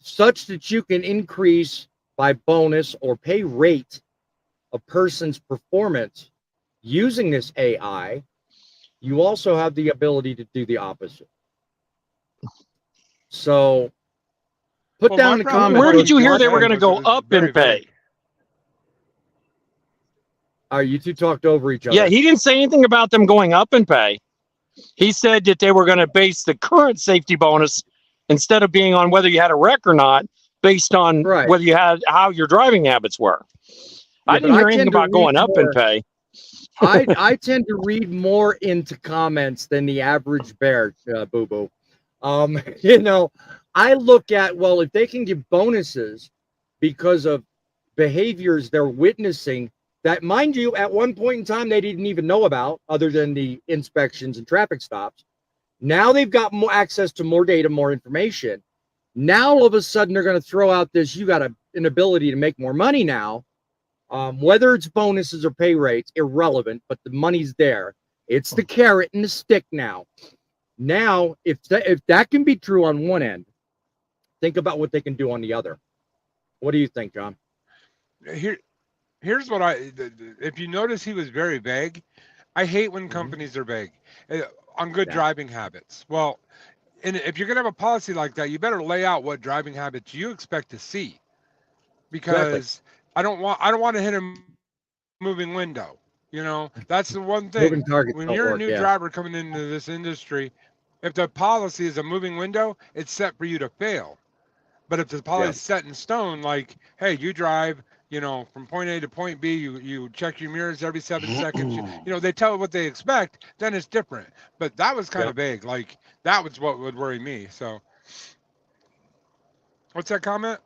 such that you can increase by bonus or pay rate a person's performance using this AI, you also have the ability to do the opposite. So put down in the comments. Where did you hear they were going to go up in pay? You 2 talked over each other. Yeah, he didn't say anything about them going up in pay. He said that they were going to base the current safety bonus, instead of being on whether you had a wreck or not, based on whether you had how your driving habits were. I didn't hear anything about going up in pay. I tend to read more into comments than the average bear, boo-boo. I look at, well, if they can give bonuses because of behaviors they're witnessing that, mind you, at one point in time, they didn't even know about, other than the inspections and traffic stops. Now they've got more access to more data, more information. Now, all of a sudden, they're going to throw out this, you got an ability to make more money now. Whether it's bonuses or pay rates, irrelevant, but the money's there. It's the carrot and the stick now. Now, if that can be true on one end, think about what they can do on the other. What do you think, John? Here's what if you notice, he was very vague. I hate when companies are vague on good driving habits. Well, and if you're going to have a policy like that, you better lay out what driving habits you expect to see, because I don't want to hit a moving window. That's the one thing. When you're a new driver coming into this industry, if the policy is a moving window, it's set for you to fail. But if the policy is set in stone, like, hey, you drive, from point A to point B, you check your mirrors every 7 seconds, they tell what they expect, then it's different. But that was kind of vague. Like, that was what would worry me. So what's that comment?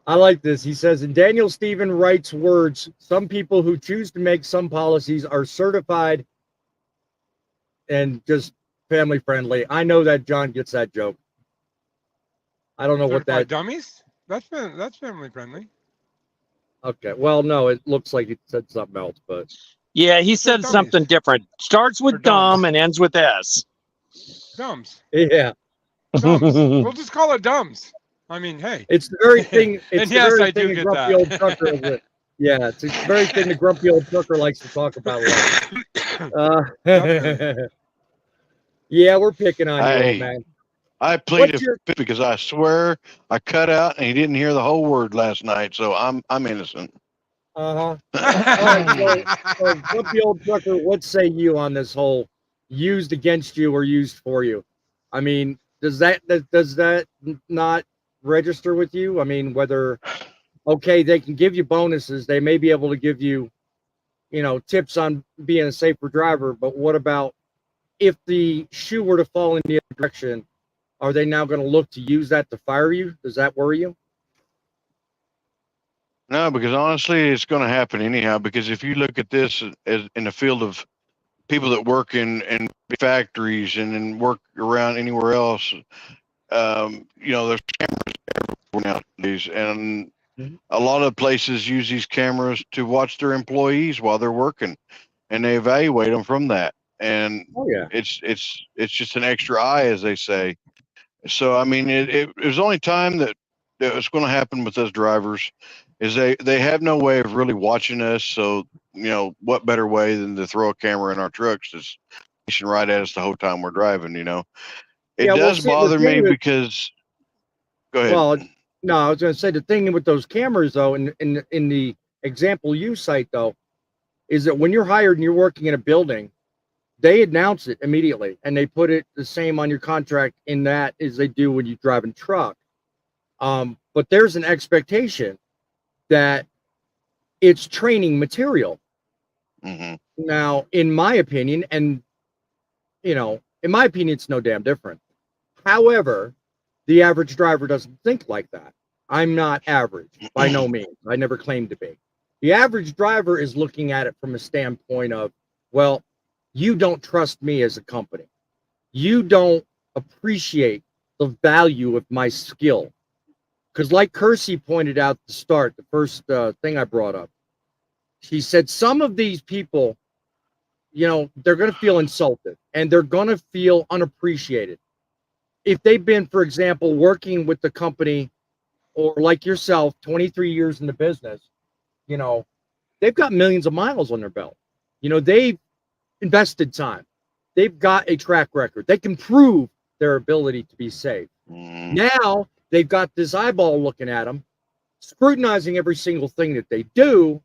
I like this. He says, and Daniel Stephen writes words, some people who choose to make some policies are certified and just family friendly. I know that John gets that joke. I don't know what Certified that. dummies? That's family friendly. Okay, well, no, it looks like he said something else, but Yeah, he They're said something dummies. different. Starts They're with dumb dumbs. and ends with S. Dumbs. yeah, Dumbs. We'll just call it dumbs. I mean, hey. it's the very thing. It's And the yes, very I thing do a get grumpy old trucker. that. Yeah, it's the very thing the grumpy old trucker likes to talk about a lot. Definitely. Yeah, we're picking on you, old Hey, man. I What's pleaded your fifth because I swear I cut out and he didn't hear the whole word last night, so I'm innocent. All right, so grumpy old trucker, what say you on this whole used against you or used for you? I mean, does that not register with you? I mean, whether okay, they can give you bonuses, they may be able to give you, tips on being a safer driver, but what about if the shoe were to fall in the other direction? Are they now going to look to use that to fire you? Does that worry you? No, because honestly, it's going to happen anyhow. Because if you look at this as in the field of people that work in factories and then work around anywhere else, there's cameras everywhere nowadays, and Mhm. a lot of places use these cameras to watch their employees while they're working, and they evaluate them from that. And Oh yeah. it's just an extra eye, as they say. So I mean, it was only time that it's going to happen with us drivers is they have no way of really watching us. So what better way than to throw a camera in our trucks that's stationed right at us the whole time we're driving? It Yeah, well, does see, the bother me thing with because go ahead. well, no, I was going to say the thing with those cameras though, in the example you cite though, is that when you're hired and you're working in a building, they announce it immediately and they put it the same on your contract in that as they do when you drive a truck. But there's an expectation that it's training material. Hmm. Now, in my opinion, and in my opinion, it's no damn different. However, the average driver doesn't think like that. I'm not average by no means. I never claimed to be. The average driver is looking at it from a standpoint of, well, you don't trust me as a company. You don't appreciate the value of my skill. Because, like Kersey pointed out at the start, the first thing I brought up, she said some of these people, they're going to feel insulted and they're going to feel unappreciated. If they've been, for example, working with the company or like yourself, 23 years in the business, you know, they've got millions of miles on their belt. They've invested time. They've got a track record. They can prove their ability to be safe. Now they've got this eyeball looking at them, scrutinizing every single thing that they do.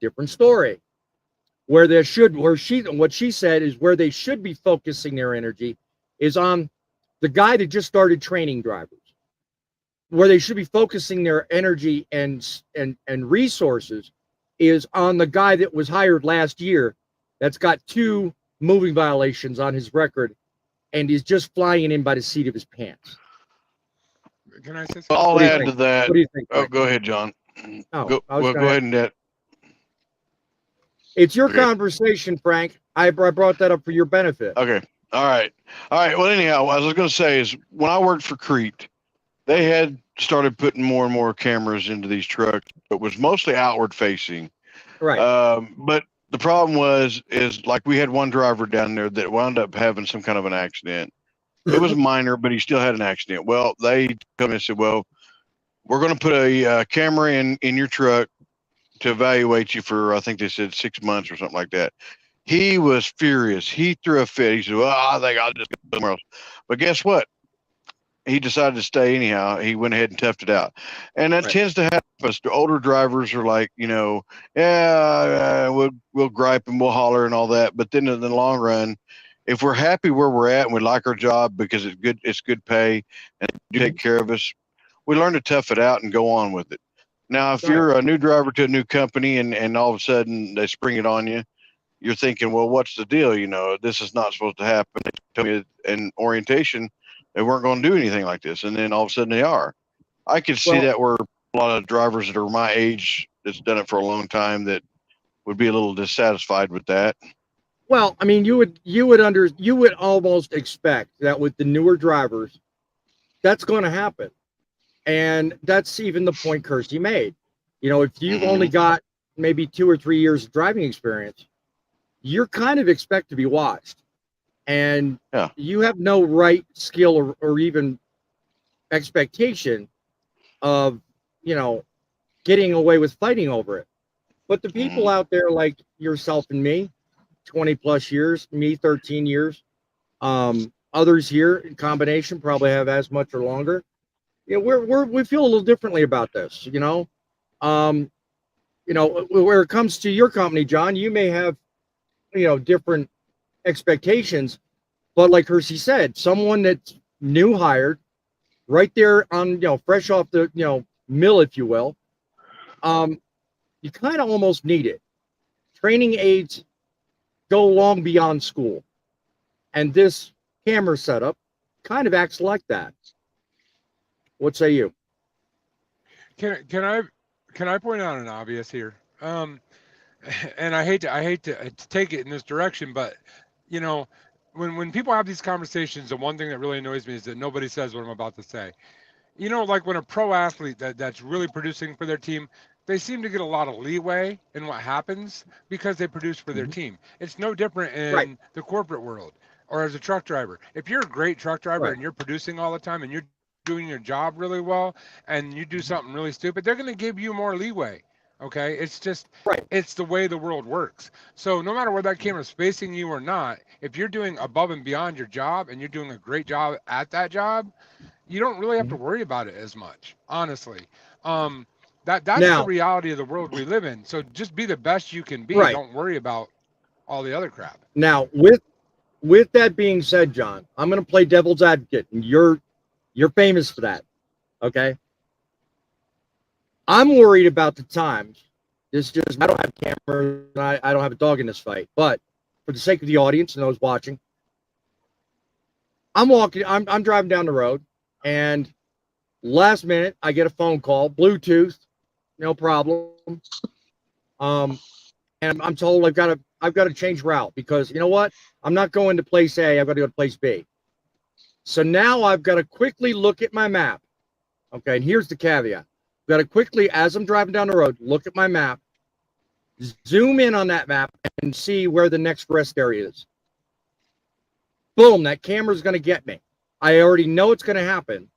Different story. What she said is where they should be focusing their energy is on the guy that just started training drivers. Where they should be focusing their energy and resources is on the guy that was hired last year that's got 2 moving violations on his record and he's just flying in by the seat of his pants. Can I say something? I'll What do you add think? to that. What do you think, Oh, Frank? go ahead, John. Oh, I was Go gonna. ahead and that. It's your Okay. conversation, Frank. I brought that up for your benefit. Okay. All right. Well, anyhow, what I was going to say is when I worked for Crete, they had started putting more and more cameras into these trucks, but it was mostly outward facing. Right. But the problem is like we had one driver down there that wound up having some kind of an accident. It was minor, but he still had an accident. Well, they come and said, well, we're going to put a camera in your truck to evaluate you for, I think they said 6 months or something like that. He was furious. He threw a fit. He said, well, I think I'll just go somewhere else. But guess what? He decided to stay anyhow. He went ahead and toughed it out. And that Right. tends to happen. The older drivers are like, we'll gripe and we'll holler and all that. But then in the long run, if we're happy where we're at and we like our job because it's good pay and they take care of us, we learn to tough it out and go on with it. Now, if Right. you're a new driver to a new company and all of a sudden they spring it on you, you're thinking, well, what's the deal? This is not supposed to happen. They told me in orientation they weren't going to do anything like this, and then all of a sudden they are. I could see Well, that where a lot of drivers that are my age that's done it for a long time that would be a little dissatisfied with that. Well, I mean, you would almost expect that with the newer drivers, that's going to happen, and that's even the point Kirsty made. You know, if you've only got maybe 2 or 3 years of driving experience, you're kind of expect to be watched, and you have no right, skill, or even expectation of, you know, getting away with fighting over it. But the people out there like yourself and me, 20 plus years, me 13 years, others here in combination probably have as much or longer. You know, we feel a little differently about this, you know. You know, where it comes to your company, John, you may have, you know, different expectations, but like Hersey said, someone that's new hired, right there on, you know, fresh off the, you know, mill, if you will, you kind of almost need it. Training aids go long beyond school, and this camera setup kind of acts like that. What say you? Can I point out an obvious here? And I hate to take it in this direction, but you know, when people have these conversations, the one thing that really annoys me is that nobody says what I'm about to say. You know, like when a pro athlete that's really producing for their team, they seem to get a lot of leeway in what happens because they produce for their team. It's no different in the corporate world or as a truck driver. If you're a great truck driver and you're producing all the time and you're doing your job really well and you do something really stupid, they're going to give you more leeway. Okay, it's just it's the way the world works. So no matter where that camera's facing you or not, if you're doing above and beyond your job and you're doing a great job at that job, you don't really have to worry about it as much, honestly. That's the reality of the world we live in. So just be the best you can be. Don't worry about all the other crap. Now, with that being said, John, I'm going to play devil's advocate, and you're famous for that. Okay. I'm worried about the times. This just, I don't have cameras. I don't have a dog in this fight, but for the sake of the audience and those watching, I'm driving down the road, and last minute I get a phone call, Bluetooth, no problem. And I'm told I've got to change route because you know what? I'm not going to place A. I've got to go to place B. So now I've got to quickly look at my map. Okay, and here's the caveat. I've got to quickly, as I'm driving down the road, look at my map, zoom in on that map, and see where the next rest area is. Boom, that camera's going to get me. I already know it's going to happen.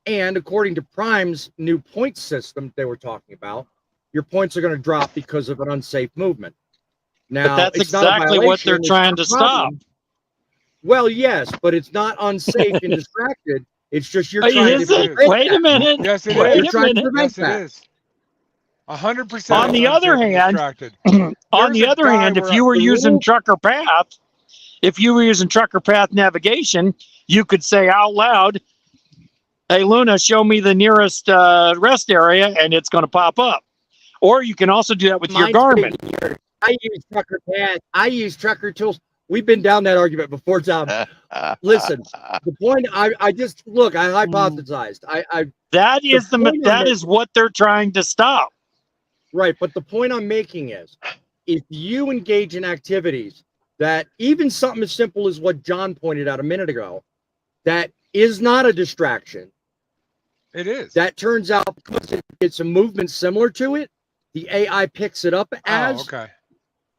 And according to Prime's new point system they were talking about, your points are going to drop because of an unsafe movement. Now, but that's exactly what they're trying to stop. Well, yes, but it's not unsafe and distracted. It's just you're trying to prevent that. Wait a minute. Yes, it is. You're trying to prevent that. Yes, it is. 100%. On the other hand, if you were using Trucker Path, navigation, you could say out loud, "Hey Luna, show me the nearest rest area," and it's going to pop up. Or you can also do that with your Garmin. I use Trucker Path. I use Trucker Tools. We've been down that argument before, Tom. Listen, the point I just look. I hypothesized. That is what they're trying to stop. Right, but the point I'm making is, if you engage in activities that even something as simple as what John pointed out a minute ago, that is not a distraction. It is. That turns out because it's a movement similar to it, the AI picks it up as. Oh, okay.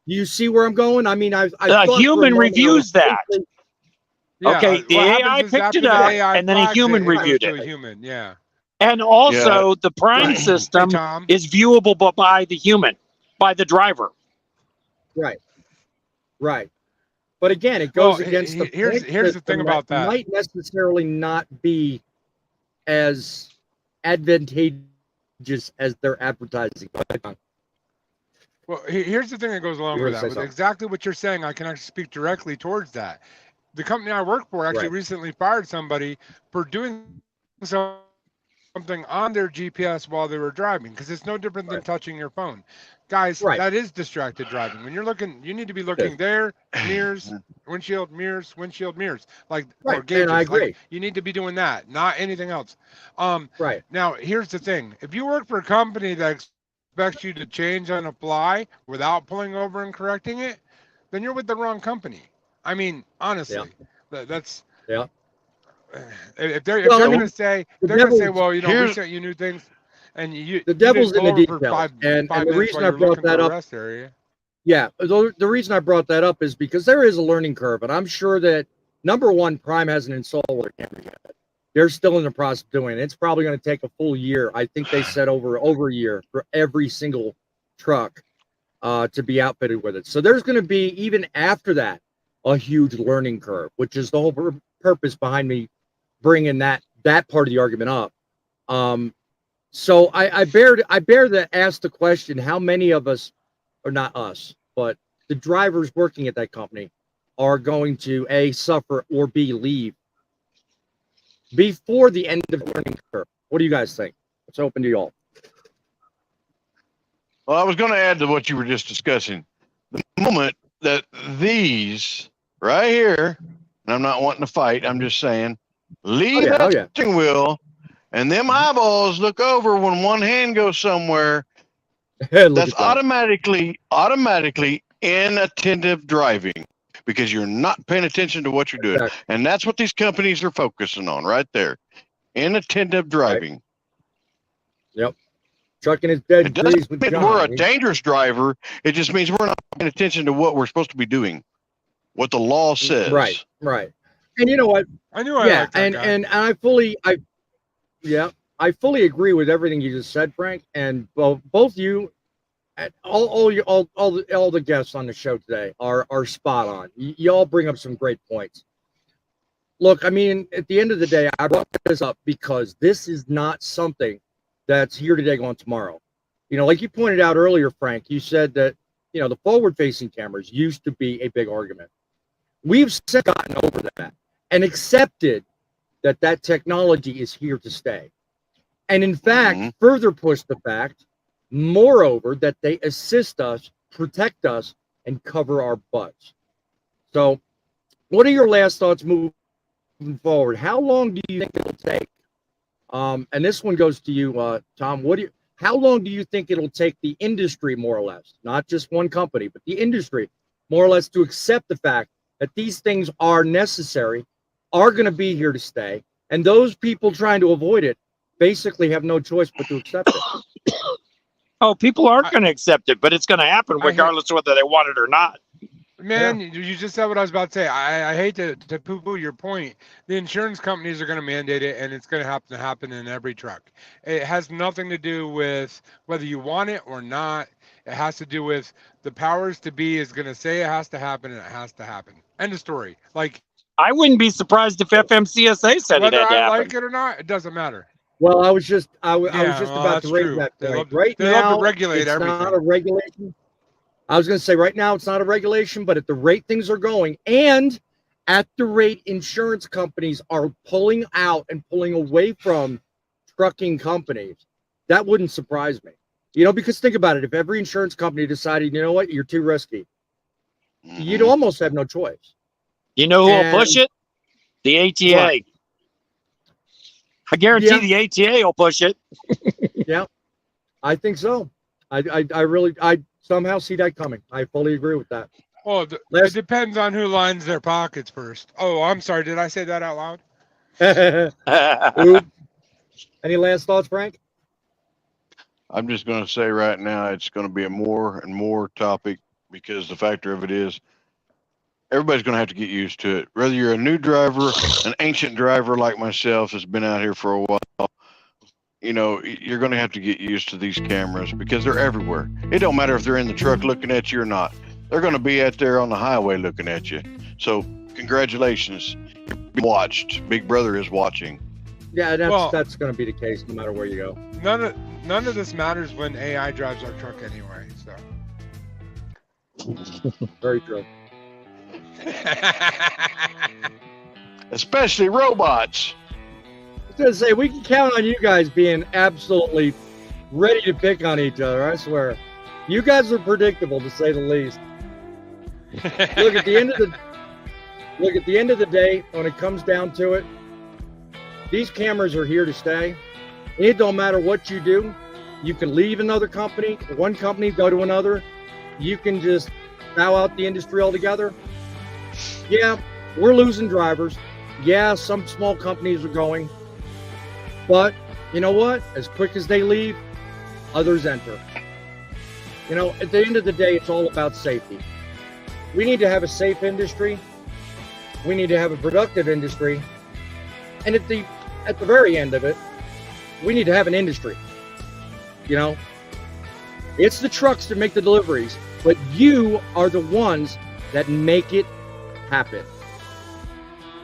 You see where I'm going? I mean, I human reviews that. Yeah, okay, the AI picked it up, and then a human reviewed it. Human, yeah. And also, the Prime system is viewable by the human, by the driver. Right. Right. But again, it goes against the here's the thing about that. Might necessarily not be as advantageous as they're advertising. Well, here's the thing that goes along with that. With exactly what you're saying, I can actually speak directly towards that. The company I work for actually recently fired somebody for doing something on their GPS while they were driving, because it's no different than touching your phone. Guys, that is distracted driving. When you're looking, you need to be looking there, mirrors, windshield, mirrors, like or gauges. And I agree. Like, you need to be doing that, not anything else. Now, here's the thing. If you work for a company that expects you to change on the fly without pulling over and correcting it, then you're with the wrong company. I mean, honestly, that's Yeah. If they're Well, I going mean, to say the they're going to say, devil's- well, we here's- sent you new things, and you The you devil's didn't in the pull over for details. five And the minutes reason while I you're brought looking that for a up, rest area. yeah, the reason I brought that up is because there is a learning curve, and I'm sure that number one, Prime hasn't installed their camera yet. They're still in the process of doing it. It's probably going to take a full year. I think they said over a year for every single truck to be outfitted with it. So there's going to be, even after that, a huge learning curve, which is the whole purpose behind me bringing that part of the argument up. So I bear to ask the question: how many of us, or not us, but the drivers working at that company, are going to A, suffer, or B, leave before the end of the learning curve? What do you guys think? It's open to y'all. Well, I was going to add to what you were just discussing. The moment that these right here, and I'm not wanting to fight, I'm just saying, leave that steering wheel, and them eyeballs look over when one hand goes somewhere, that's automatically inattentive driving, because you're not paying attention to what you're doing. Exactly. And that's what these companies are focusing on right there. Inattentive driving. Yep. Trucking is dead. It doesn't mean we're a dangerous driver. It just means we're not paying attention to what we're supposed to be doing, what the law says. Right. And you know what? I knew I liked that guy. And I fully agree with everything you just said, Frank. And both you, and all the guests on the show today are spot on. Y'all bring up some great points. Look, I mean, at the end of the day, I brought this up because this is not something that's here today, gone tomorrow. You know, like you pointed out earlier, Frank, you said that, you know, the forward-facing cameras used to be a big argument. We've since gotten over that and accepted that that technology is here to stay. And in fact, further push the fact, moreover, that they assist us, protect us, and cover our butts. So what are your last thoughts moving forward? How long do you think it'll take? And this one goes to you, Tom. How long do you think it'll take the industry, more or less, not just one company, but the industry, more or less, to accept the fact that these things are necessary, are going to be here to stay, and those people trying to avoid it basically have no choice but to accept it? Oh, people are going to accept it, but it's going to happen regardless of whether they want it or not. Man, you just said what I was about to say. I hate to poo-poo your point. The insurance companies are going to mandate it, and it's going to happen in every truck. It has nothing to do with whether you want it or not. It has to do with the powers to be is going to say it has to happen, and it has to happen. End of story. Like, I wouldn't be surprised if FMCSA said whether it had to I happen. like it or not, it doesn't matter. Well, I was just about to raise that point. Right now, love to regulate it's everything. not a regulation. I was going to say right now it's not a regulation, but at the rate things are going, and at the rate insurance companies are pulling out and pulling away from trucking companies, that wouldn't surprise me. You know, because think about it. If every insurance company decided, you know what, you're too risky, you'd almost have no choice. You know who will push it? The ATA. What? I guarantee the ATA will push it. Yeah, I think so. I somehow see that coming. I fully agree with that. Well, it depends on who lines their pockets first. Oh, I'm sorry. Did I say that out loud? Any last thoughts, Frank? I'm just going to say right now, it's going to be a more and more topic, because the factor of it is everybody's going to have to get used to it. Whether you're a new driver, an ancient driver like myself that's been out here for a while, you know, you're going to have to get used to these cameras because they're everywhere. It don't matter if they're in the truck looking at you or not. They're going to be out there on the highway looking at you. So congratulations. You're being watched. Big Brother is watching. Yeah, that's going to be the case no matter where you go. None of this matters when AI drives our truck anyway. So very true. Especially robots. I was going to say, we can count on you guys being absolutely ready to pick on each other. I swear. You guys are predictable, to say the least. Look, at the end of the day, when it comes down to it, these cameras are here to stay. It don't matter what you do. You can leave another company, one company, go to another. You can just bow out the industry altogether? Yeah, we're losing drivers. Yeah, some small companies are going. But you know what? As quick as they leave, others enter. You know, at the end of the day, it's all about safety. We need to have a safe industry. We need to have a productive industry. And at the very end of it, we need to have an industry. You know, it's the trucks that make the deliveries, but you are the ones that make it happen.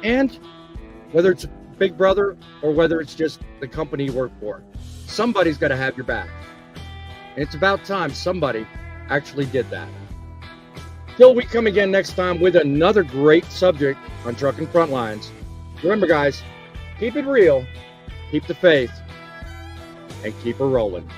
And whether it's Big Brother or whether it's just the company you work for, somebody's got to have your back. And it's about time somebody actually did that. Till we come again next time with another great subject on Truckin' Frontlines. Remember, guys, keep it real, keep the faith, and keep her rolling.